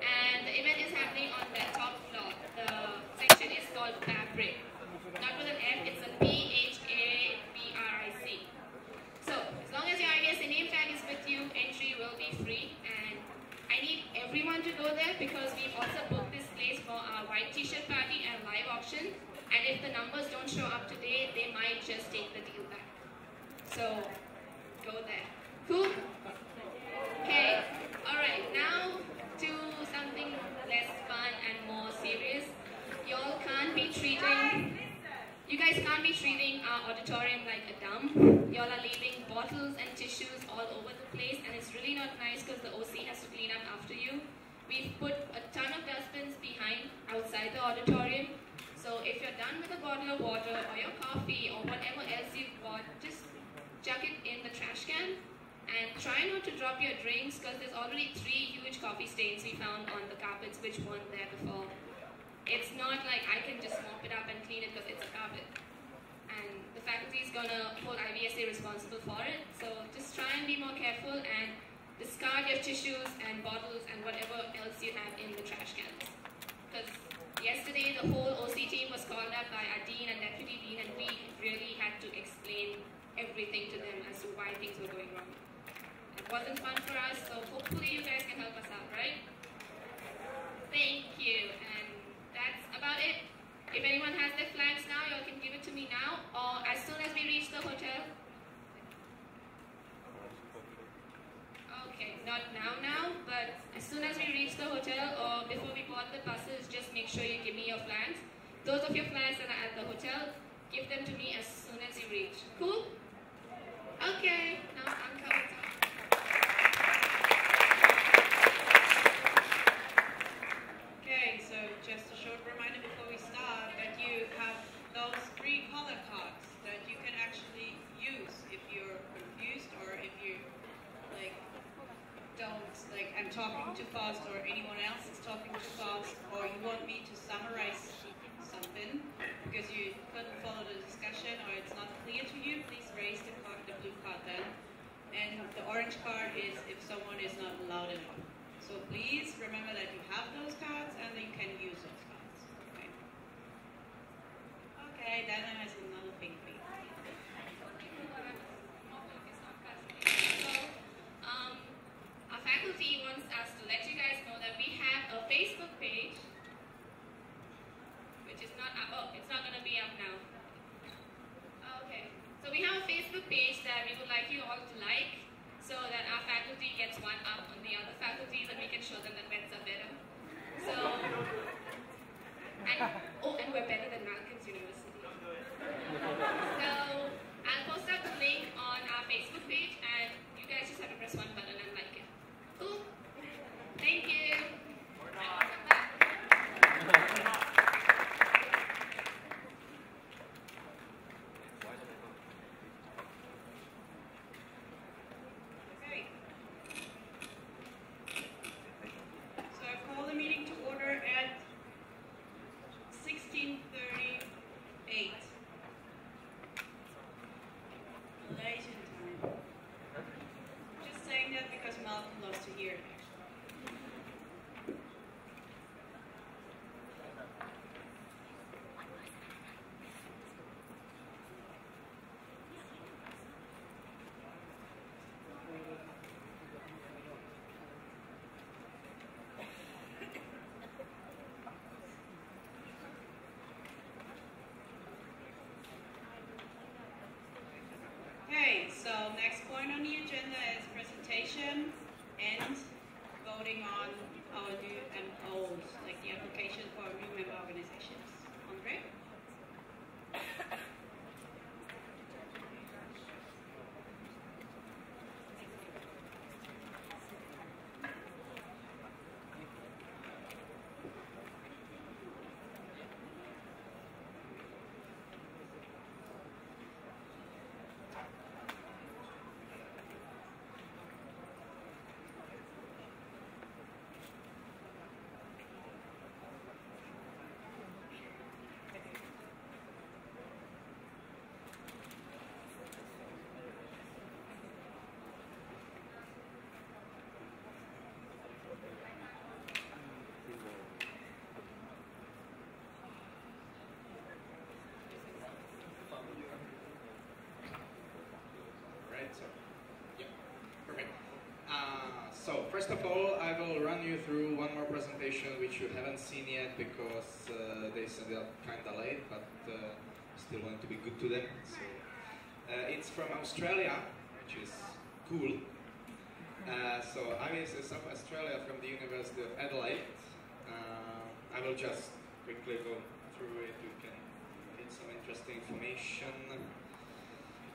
And the event is happening on the top floor. The section is called Fabric. Not with an F, it's a PHABRIC. So, as long as your IVSA name tag is with you, entry will be free. And I need everyone to go there because we've also booked this place for our white t-shirt party and live auction. And if the numbers don't show up today, they might just take the deal back. So, go there. Cool? Okay. Alright, now to something less fun and more serious. You guys can't be treating our auditorium like a dump. Y'all are leaving bottles and tissues all over the place and it's really not nice because the OC has to clean up after you. We've put a ton of dustbins behind outside the auditorium. So if you're done with a bottle of water or your coffee or whatever else you've bought, just chuck it in the trash can. And try not to drop your drinks because there's already 3 huge coffee stains we found on the carpets which weren't there before. It's not like I can just mop it up and clean it because it's a carpet. And the faculty is going to hold IVSA responsible for it. So just try and be more careful and discard your tissues and bottles and whatever else you have in the trash cans. Because yesterday the whole OC team was called up by our dean and deputy dean and we really had to explain everything to them as to why things were going wrong. It wasn't fun for us, so hopefully you guys can help us out, right? Thank you, and that's about it. If anyone has their flags now, you all can give it to me now, or as soon as we reach the hotel. Okay, not now, but as soon as we reach the hotel or before we board the buses, just make sure you give me your flags. Those of your flags that are at the hotel, give them to me as soon as you reach. Cool? Okay, now I'm coming to Okay, so just a short reminder before we start that you have those 3 color cards that you can actually use if you're confused or if you I'm talking too fast or anyone else is talking too fast or you want me to summarize something because you couldn't follow the discussion or it's not clear to you, please raise the blue card then. And the orange card is if someone is not loud enough. So please remember that you have those cards and that you can use those cards. Okay. Okay, Dana has another thing for you. Our faculty wants us to let you guys know that we have we would like you all to like, so that our faculty gets one up on the other faculties and we can show them that pets are better. So, and we're better than Malcolm's University. So, I'll post out the link on our Facebook page and you guys just have to press one button and like it. Cool? Thank you. Okay. So I call the meeting to order at 16:38. Malaysian time. Just saying that because Malcolm loves to hear it. Okay, so next point on the agenda is presentation and voting on our new MOs, like the application for new member organizations. Andre? So first of all, I will run you through one more presentation which you haven't seen yet because they sent it out kind of late, but still want to be good to them. So it's from Australia, which is cool. So IVSA South Australia from the University of Adelaide. I will just quickly go through it. You can get some interesting information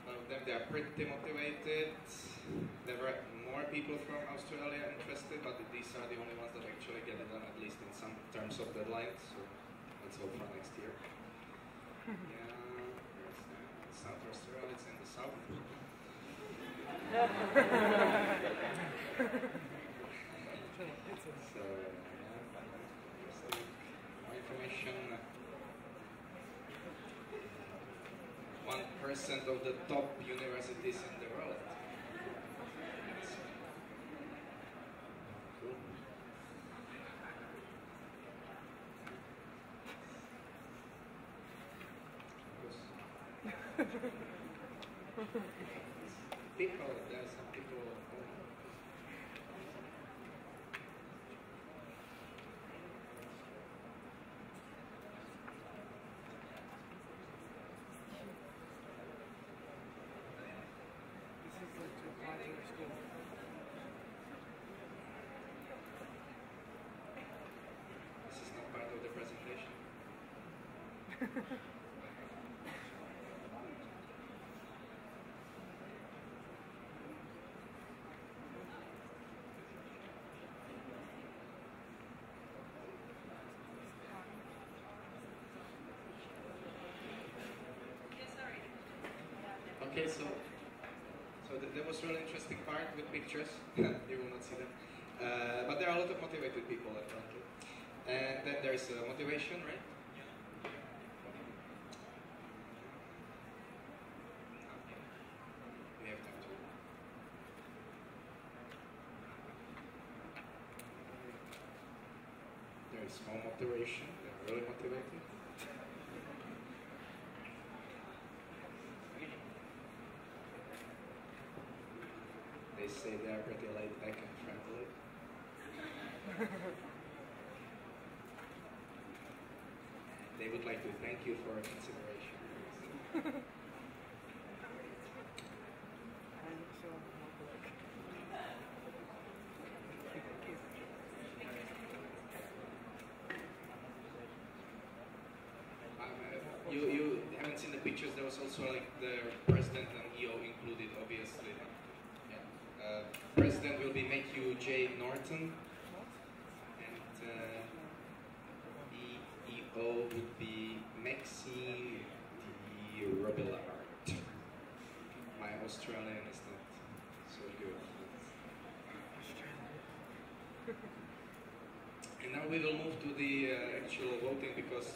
about them. They are pretty motivated. There were more people from Australia interested, but these are the only ones that actually get it done, at least in some terms of deadlines. So let's hope for next year. Yeah, where's that? South Australia, it's in the south. So, more information. 1% of the top universities in the world. People, there are some people. This is not part of the presentation. Okay, so there was really interesting part with pictures. You will not see them, but there are a lot of motivated people apparently. And then there's motivation, right? We have time to. There is home motivation. They're really motivated. They say they are pretty laid back and friendly. They would like to thank you for consideration. pictures, there was also like the president and EO included, obviously. Yeah. President will be Matthew J. Norton, and EO would be Maxine de Robillard. My Australian is not so good. And now we will move to the actual voting, because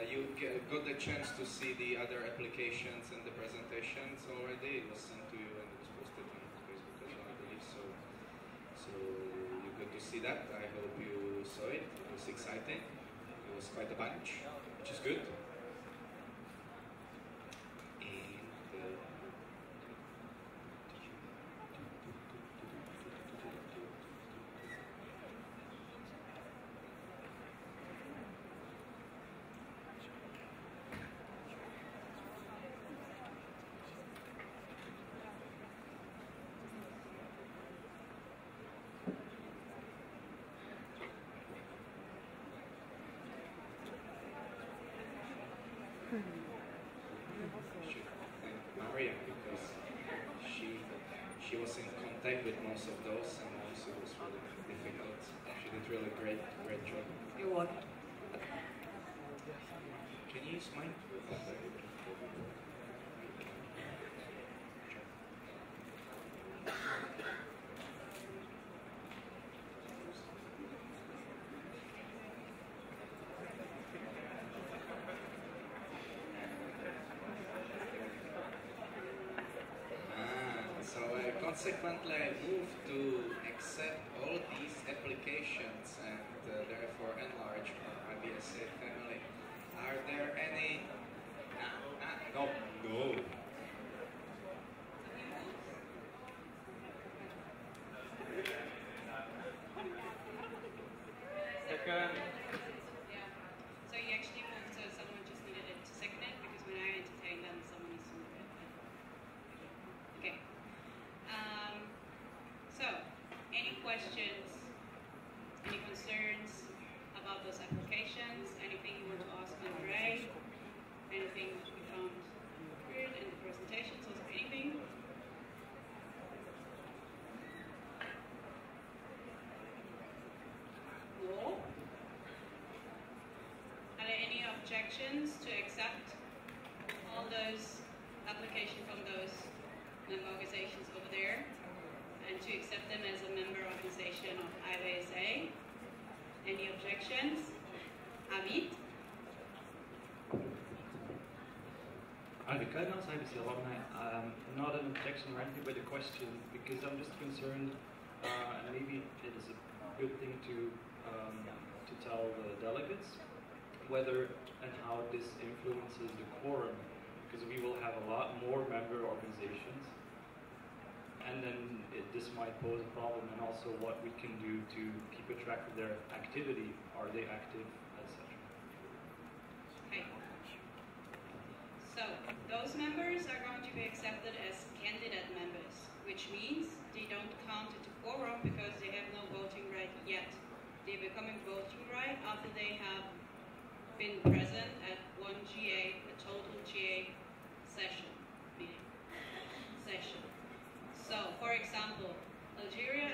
you got the chance to see the other applications and the presentations already. It was sent to you and it was posted on Facebook as well, I believe. So you got to see that. I hope you saw it. It was exciting. It was quite a bunch, which is good. Maria, because she was in contact with most of those, and also it was really difficult. She did really great job. You're welcome. Can you use mine? Consequently, I move to accept all these applications and therefore enlarge our IVSA family. Are there any? No. Second. So you actually moved, so someone just needed it to second it, because when I entertain them, someone needs to move it. Okay. So, any questions, any concerns about those applications, anything you want to ask Andre, anything you found good in the presentations, or anything? No? Are there any objections to accept all those applications from those member organizations over there, and to accept them as a member organization of IVSA? Any objections? Amit? Arvid Kuijmans, IVSA alumni. Not an objection or anything, but a question, because I'm just concerned, and maybe it is a good thing to tell the delegates whether and how this influences the quorum, because we will have a lot more member organizations, and then this might pose a problem, and also what we can do to keep a track of their activity. Are they active, etc. Okay. So, those members are going to be accepted as candidate members, which means they don't count into quorum because they have no voting right yet. They become a voting right after they have been present at one GA, a total GA session, meeting. So, for example, Algeria,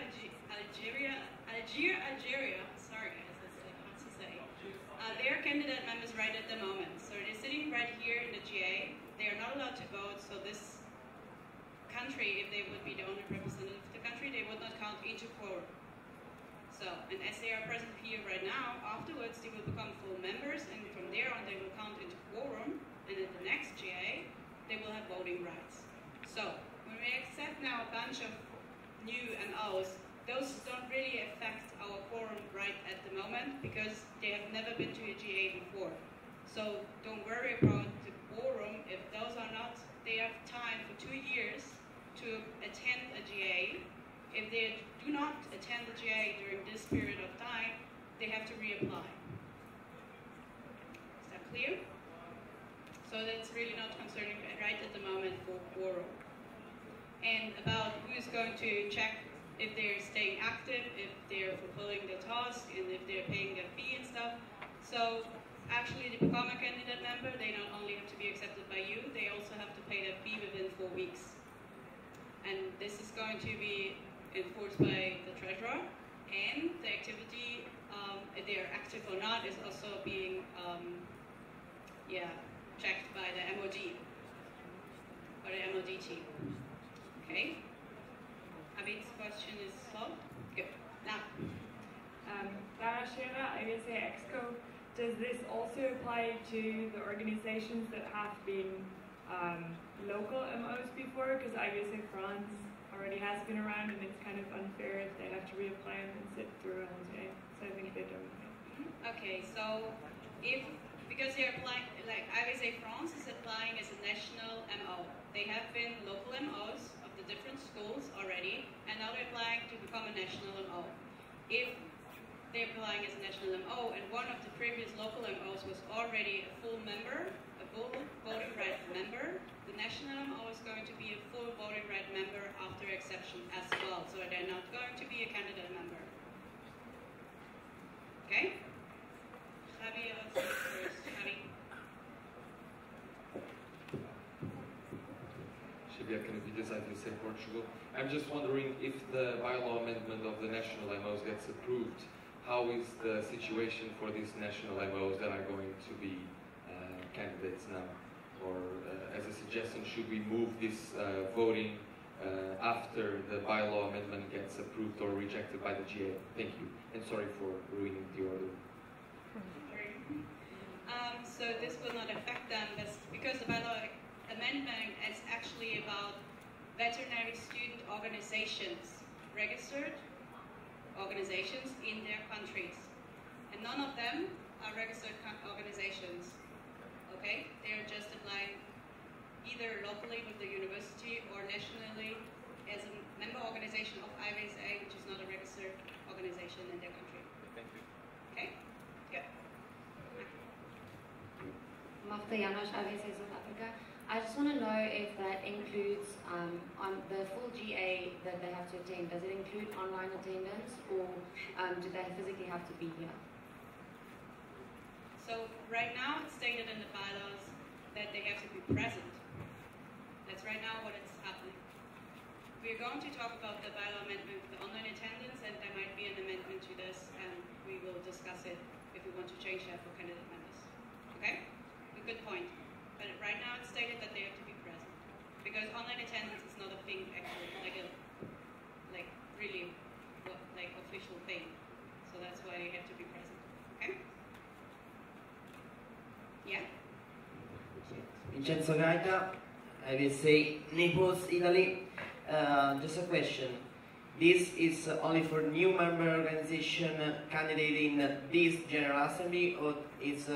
sorry guys, that's hard to say. They are candidate members right at the moment. So they're sitting right here in the GA. They are not allowed to vote, so this country, if they would be the only representative of the country, they would not count into quorum. So, and as they are present here right now, afterwards they will become full members, and from there on they will count into quorum, and in the next GA, they will have voting rights. So, when we accept now a bunch of new MOs, those don't really affect our quorum right at the moment because they have never been to a GA before. So don't worry about the quorum. If those are not, they have time for 2 years to attend a GA. If they do not attend the GA during this period of time, they have to reapply. Is that clear? So that's really not concerning right at the moment for quorum. And about who's going to check if they're staying active, if they're fulfilling their task, and if they're paying their fee and stuff. So actually become a candidate member, they not only have to be accepted by you, they also have to pay their fee within 4 weeks. And this is going to be enforced by the treasurer, and the activity, if they are active or not, is also being checked by the MOD, or the MOD team. Okay? Abid's question is solved? Good. Now. IVSA Exco, does this also apply to the organizations that have been local MOs before? Because IVSA France already has been around, and it's kind of unfair if they have to reapply and then sit through LTA. So I think they don't. Okay, so because they're applying, like IVSA France is applying as a national MO. They have been local MOs of the different schools already, and now they're applying to become a national MO. If they're applying as a national MO, and one of the previous local MOs was already a full member, a full voting right member, the national MO is going to be a full voting right member after exception as well, so they're not going to be a candidate member. Okay? Javi, let's see first. Javi. IVSA Portugal. I'm just wondering if the bylaw amendment of the national MOs gets approved, how is the situation for these national MOs that are going to be candidates now? Or as a suggestion, should we move this voting after the bylaw amendment gets approved or rejected by the GA? Thank you, and sorry for ruining the order. So this will not affect them, because the bylaw amendment is actually about veterinary student organizations, registered organizations in their countries. And none of them are registered organizations, okay? They're just applying either locally with the university or nationally as a member organization of IVSA, which is not a registered organization in their country. Thank you. Okay? Good. Magda Janosch, IVSA South Africa. I just want to know if that includes on the full GA that they have to attend. Does it include online attendance, or do they physically have to be here? So right now it's stated in the bylaws that they have to be present. That's right now what it's happening. We're going to talk about the bylaw amendment with the online attendance, and there might be an amendment to this, and we will discuss it if we want to change that for candidate members. Okay? A good point. But right now it's stated that they have to be present, because online attendance is not a thing actually, like really official thing. So that's why you have to be present. Okay? Yeah. Vincenzo Gaita, IVSA Naples, Italy. Just a question. This is only for new member organization candidating this General Assembly, or it's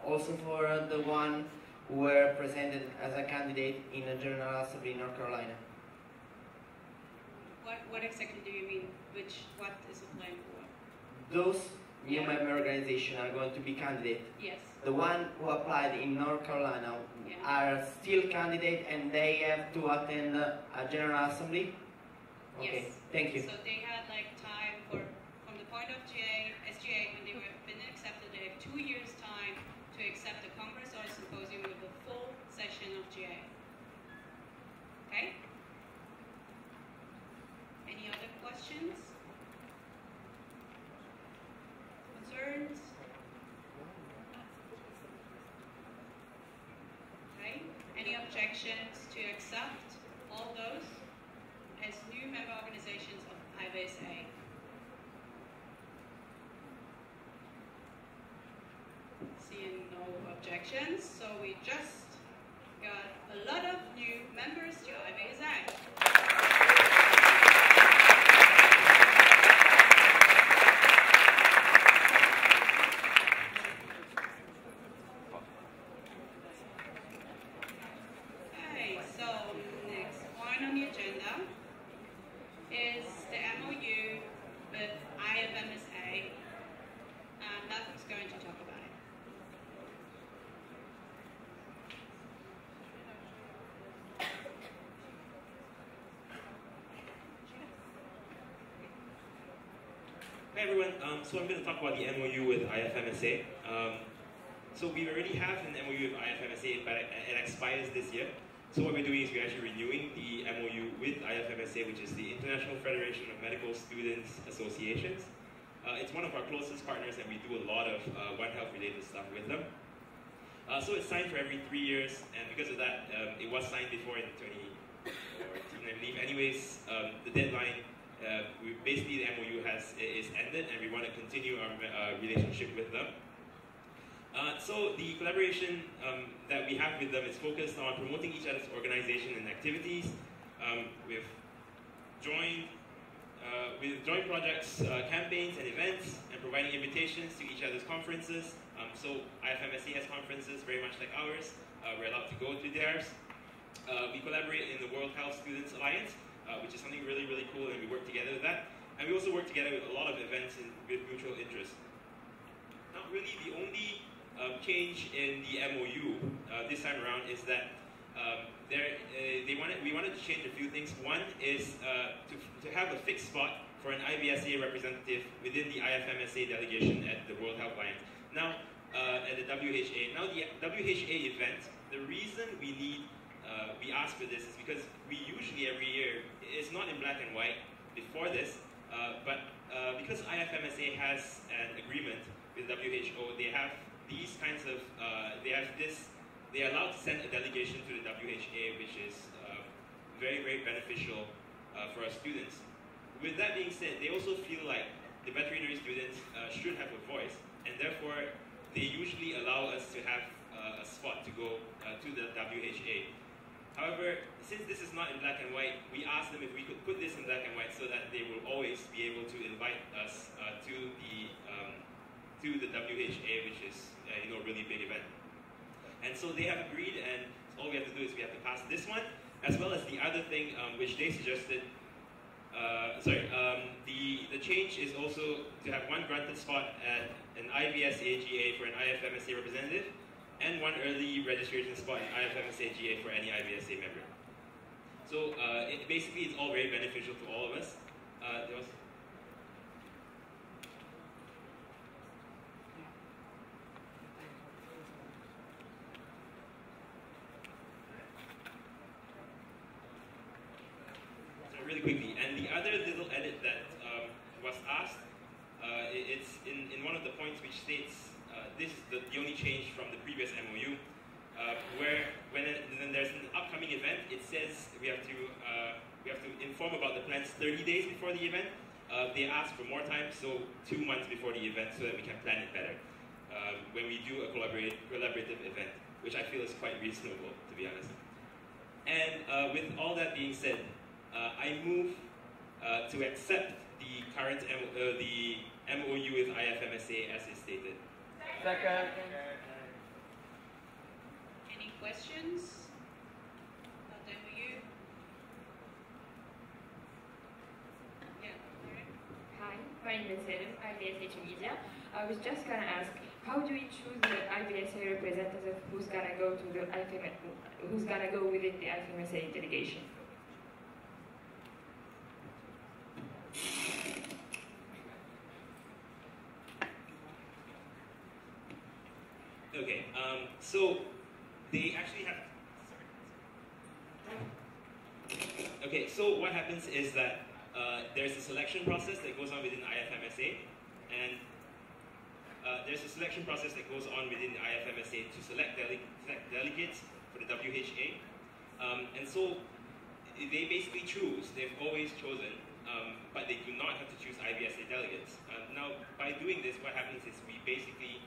also for the one who were presented as a candidate in a General Assembly in North Carolina? What exactly do you mean? What is applying for? Those new member organizations are going to be candidates. Yes. The one who applied in North Carolina are still candidates, and they have to attend a General Assembly? Okay, yes. Thank you. So they had time from the point of SGA, when they were been accepted, they have 2 years time to accept a Congress or a symposium with a full session of GA. Okay? Any other questions? Concerns? Okay. Any objections to accept all those as new member organizations of IVSA? Seeing no objections, so we just got a lot of new members to IVSA. Okay, so next point on the agenda is the MOU with IVSA, and Malcolm's going to talk about it. Hi everyone, so I'm going to talk about the MOU with IFMSA. So we already have an MOU with IFMSA, but it expires this year. So what we're doing is we're actually renewing the MOU with IFMSA, which is the International Federation of Medical Students Associations. It's one of our closest partners, and we do a lot of One Health related stuff with them. So it's signed for every 3 years, and because of that, it was signed before in 2014, I believe. Anyways, the deadline, basically the MOU is ended, and we want to continue our relationship with them. So the collaboration that we have with them is focused on promoting each other's organization and activities. We've joined projects, campaigns and events, and providing invitations to each other's conferences. So IFMSA has conferences very much like ours. We're allowed to go to theirs. We collaborate in the World Health Students Alliance, which is something really, really cool, and we work together with that. And we also work together with a lot of events with mutual interest. Now, really, the only change in the MOU this time around is that we wanted to change a few things. One is to have a fixed spot for an IVSA representative within the IFMSA delegation at the World Health Alliance. Now, at the WHA. Now, the WHA event, the reason we ask for this is because we usually every year, it's not in black and white before this, but because IFMSA has an agreement with WHO, they have these kinds of, they're allowed to send a delegation to the WHA, which is very, very beneficial for our students. With that being said, they also feel like the veterinary students should have a voice, and therefore they usually allow us to have a spot to go to the WHA. However, since this is not in black and white, we asked them if we could put this in black and white so that they will always be able to invite us to the WHA, which is a really big event. And so they have agreed, and all we have to do is we have to pass this one, as well as the other thing which they suggested. The change is also to have one granted spot at an IVSA-GA for an IFMSA representative, and one early registration spot in IFMSA-GA for any IVSA member. So basically, it's all very beneficial to all of us. Really quickly, and the other little edit that was asked, it's in one of the points which states this is the only change from the previous MOU, where when there's an upcoming event, it says we have to inform about the plans 30 days before the event. They ask for more time, so 2 months before the event, so that we can plan it better when we do a collaborative event, which I feel is quite reasonable, to be honest. And with all that being said, I move to accept the current the MOU with IFMSA as is stated. Second. Any questions about the MOU? Yeah. Hi, my name is Selim, IVSA Tunisia. I was just gonna ask, how do we choose the IVSA representative who's gonna go to the who's gonna go within the IFMSA delegation? Okay, so they actually have. Okay, so what happens is that there's a selection process that goes on within IFMSA, and there's a selection process that goes on within the IFMSA to select delegates for the WHA, and so they basically choose. They've always chosen, but they do not have to choose IVSA delegates. Now, by doing this, what happens is we basically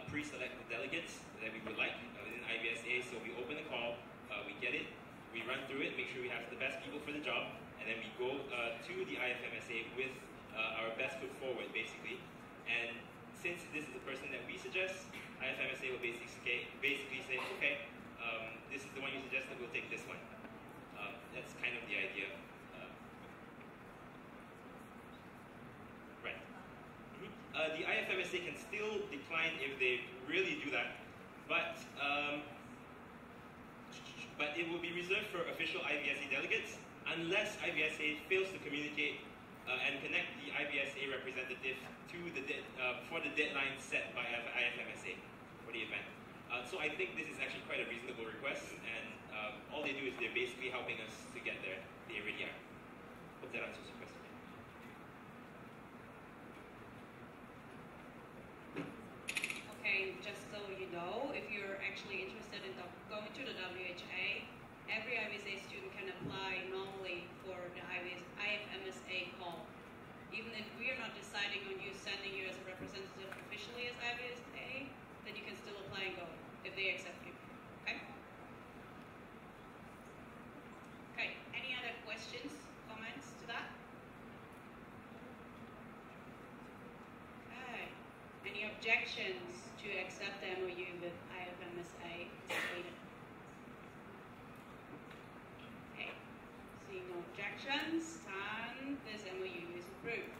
pre-select the delegates that we would like within IVSA. So we open the call, we get it, we run through it, make sure we have the best people for the job, and then we go to the IFMSA with our best foot forward, basically. And since this is the person that we suggest, IFMSA will basically say, okay, this is the one you suggested, we'll take this one. That's kind of the idea. Right. The IFMSA can still decline if they really do that, but it will be reserved for official IVSA delegates unless IVSA fails to communicate and connect the IVSA representative to the for the deadline set by IFMSA for the event. So I think this is actually quite a reasonable request, and all they do is they're basically helping us to get there. They already are. Hope that answers your question. Okay, just so you know, if you're actually interested in going to the WHA, every IVSA student can apply normally for the IFMSA call. Even if we are not deciding on you sending you as a representative officially as IVSA, then you can still apply and go if they accept you. Okay? Okay, any other questions, comments to that? Okay. Any objections to accept the MOU with IFMSA stated? Okay. Seeing no objections, then this MOU is approved.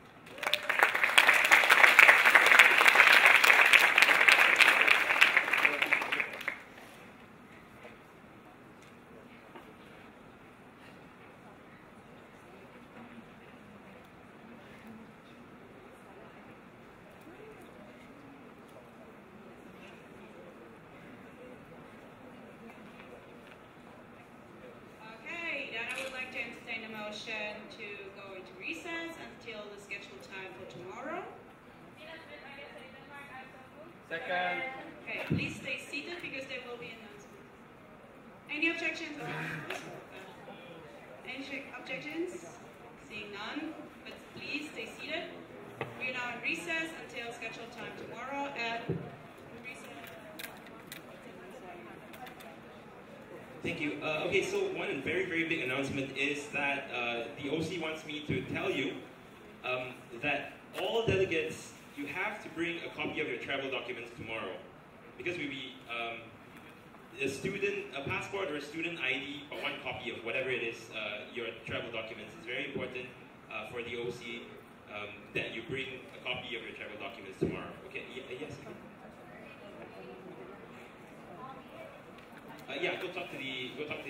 Okay, then I would like to entertain a motion to go into recess until the scheduled time for tomorrow. Second. Okay, please stay seated because there will be announcements. Any objections? Any objections? Seeing none, but please stay seated. We are now in recess until scheduled time tomorrow at Thank you. Okay, so one very, very big announcement is that the OC wants me to tell you that all delegates, you have to bring a copy of your travel documents tomorrow. Because we'll be a passport or a student ID, or one copy of whatever it is, your travel documents. It's very important for the OC that you bring a copy of your travel documents tomorrow. Okay, yes? Yeah, go talk to the, go talk to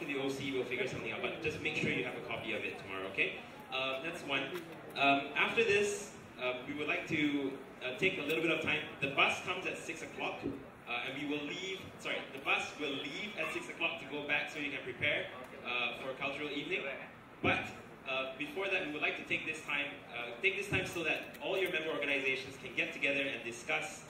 the OC, we'll figure something out, but just make sure you have a copy of it tomorrow, okay? That's one. After this, we would like to take a little bit of time. The bus comes at 6 o'clock, and we will leave, the bus will leave at 6 o'clock to go back so you can prepare for a cultural evening. But before that, we would like to take this time so that all your member organizations can get together and discuss,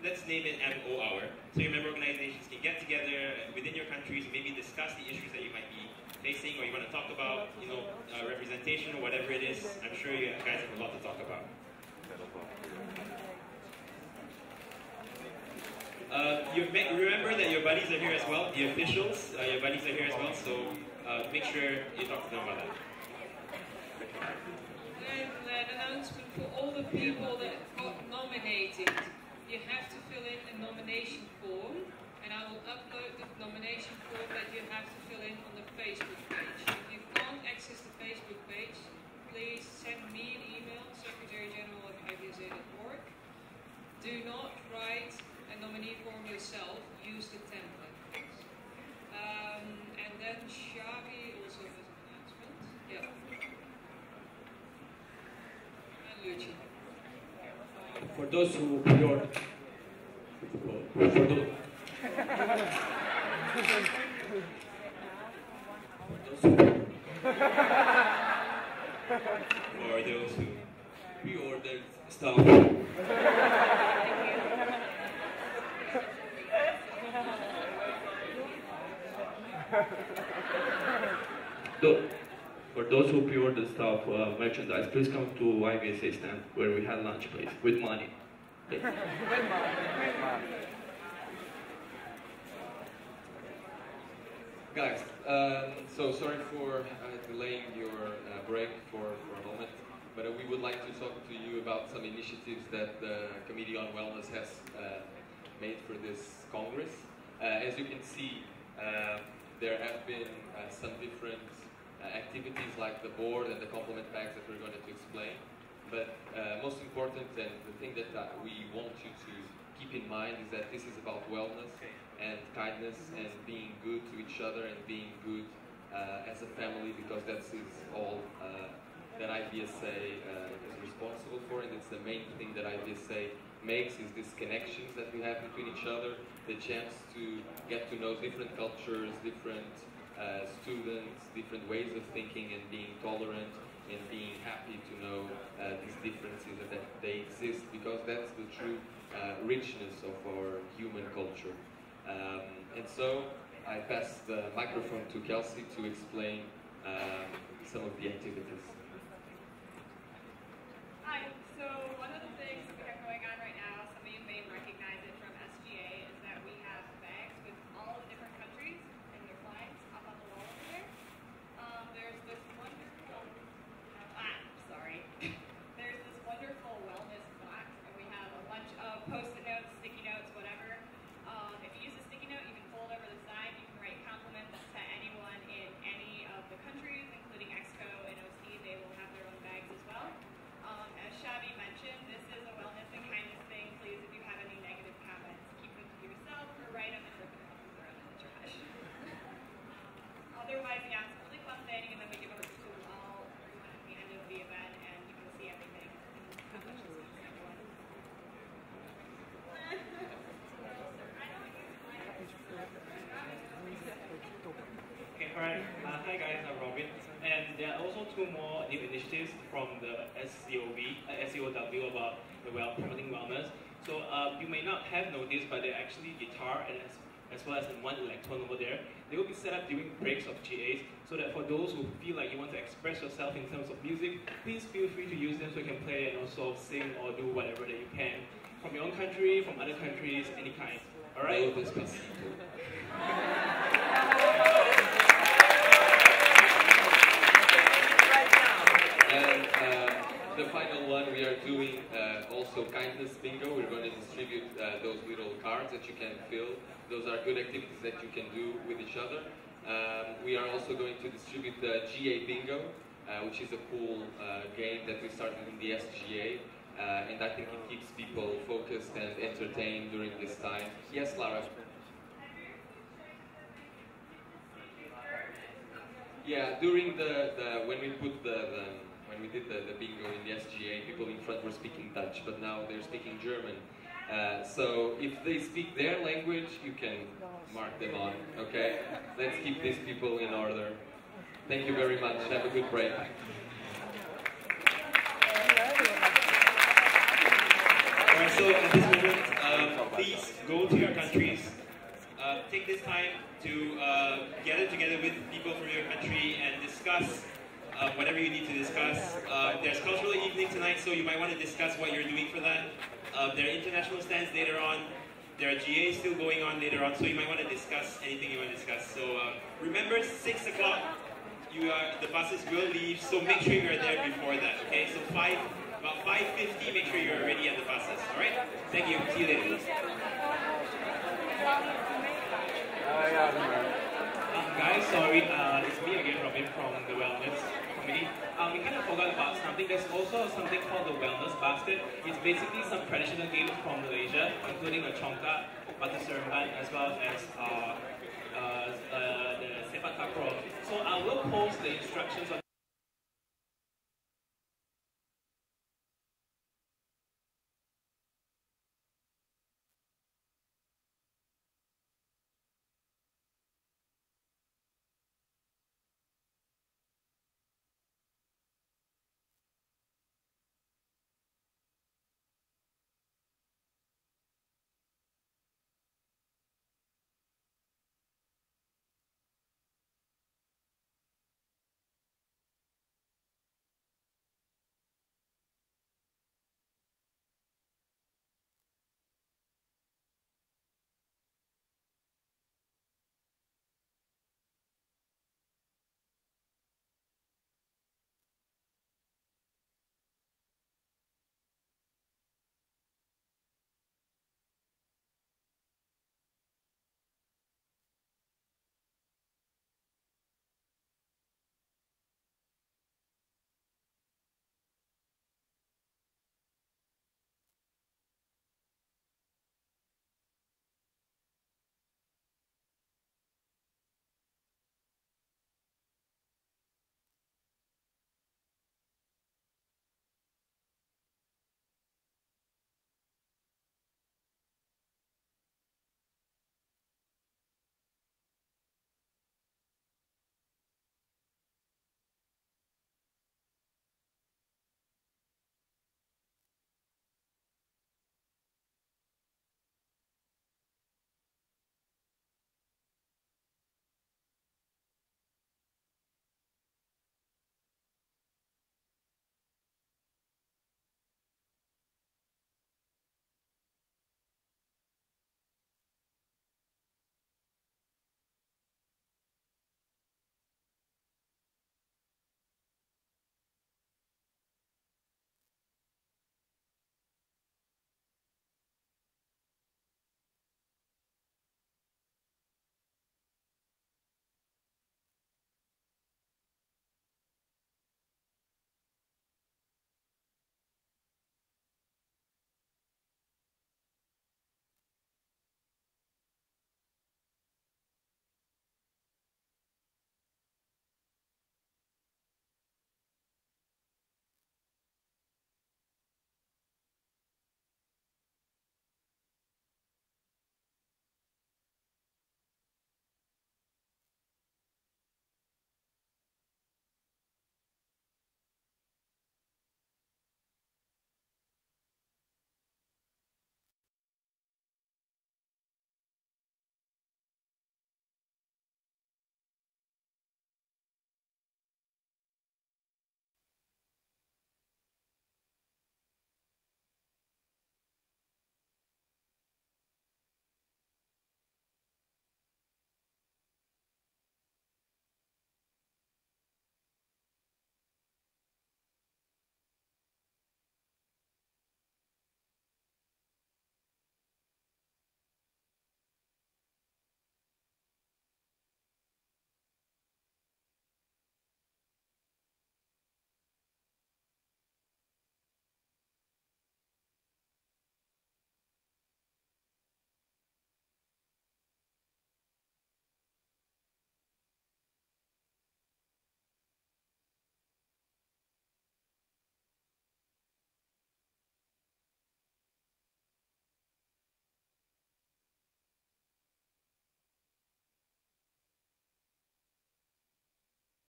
let's name it MO Hour, so your member organizations can get together within your countries, maybe discuss the issues that you might be facing or you want to talk about, representation or whatever it is. I'm sure you guys have a lot to talk about. Remember that your buddies are here as well, the officials, your buddies are here as well, so make sure you talk to them about that. And an announcement for all the people that got nominated. You have to fill in a nomination form, and I will upload the nomination form that you have to fill in on the Facebook page. If you can't access the Facebook page, please send me an email, secretarygeneral@ivsa.org. Do not write a nominee form yourself, use the template. And then Shagi also has an announcement. Yeah. And Luci. For those who pre-ordered, for those who pre-ordered stuff. For those who pre-ordered stuff, merchandise, please come to IVSA stand where we had lunch, please, with money. Guys, so sorry for delaying your break for a moment, but we would like to talk to you about some initiatives that the Committee on Wellness has made for this Congress. As you can see, there have been some different activities like the board and the complement bags that we're going to explain. But most important, and the thing that we want you to keep in mind, is that this is about wellness and kindness and being good to each other and being good as a family, because that's all that I IVSA is responsible for, and it's the main thing that IVSA makes, is these connections that we have between each other, the chance to get to know different cultures, different students, different ways of thinking, and being tolerant and being happy to know these differences and that they exist, because that's the true richness of our human culture. And so I pass the microphone to Kelsey to explain some of the activities. Hi, so one of the things that we have going on right now, some of you may recognize it from SGA, is that we have bags with all the different countries and their flags up on the wall over there. There's this wonderful, there's this wonderful wellness box, and we have a bunch of post-it notes, sticky notes, whatever. If you use a sticky note, you can fold over the side, you can write compliments to anyone in any of the countries, including Exco and OC. They will have their own bags as well. As Shavi mentioned, this is a wellness and kindness thing. Please, if you have any negative comments, keep them to yourself or write them and rip them off and throw them in the trash. Otherwise, yeah, it's a really fun thing, and then we give a to all everyone at the end of the event, and you can see everything and how much it's means to everyone. Okay, alright. Hi guys, I'm Robin. And there are also two more new initiatives from the SCOW about the promoting wellness. So you may not have noticed, but they're actually guitar and as well as one electron over there. They will be set up during breaks of GAs, so that for those who feel like you want to express yourself in terms of music, please feel free to use them so you can play and also sing or do whatever that you can. From your own country, from other countries, any kind. Alright? And the final one, we are doing also kindness bingo. We're going to distribute those little cards that you can fill. Those are good activities that you can do with each other. We are also going to distribute the GA bingo, which is a cool game that we started in the SGA. And I think it keeps people focused and entertained during this time. Yes, Lara? Yeah, during when we put when we did the bingo in the SGA, people in front were speaking Dutch, but now they're speaking German. So if they speak their language, you can mark them on, okay? Let's keep these people in order. Thank you very much. Have a good break. Alright, so at this moment, please go to your countries. Take this time to gather together with people from your country and discuss whatever you need to discuss. There's cultural evening tonight, so you might want to discuss what you're doing for that. There are international stands later on. There are GAs still going on later on, so you might want to discuss anything you want to discuss. So remember, 6 o'clock, the buses will leave, so make sure you're there before that, okay? So about 5:50, make sure you're already at the buses, alright? Thank you, see you later. Guys, sorry, it's me again, Robin, from the Wellness Committee. We kind of forgot about something. There's also something called the Wellness Basket. It's basically some traditional games from Malaysia, including a congkak, batu seremban, as well as the sepak takraw. So I will post the instructions on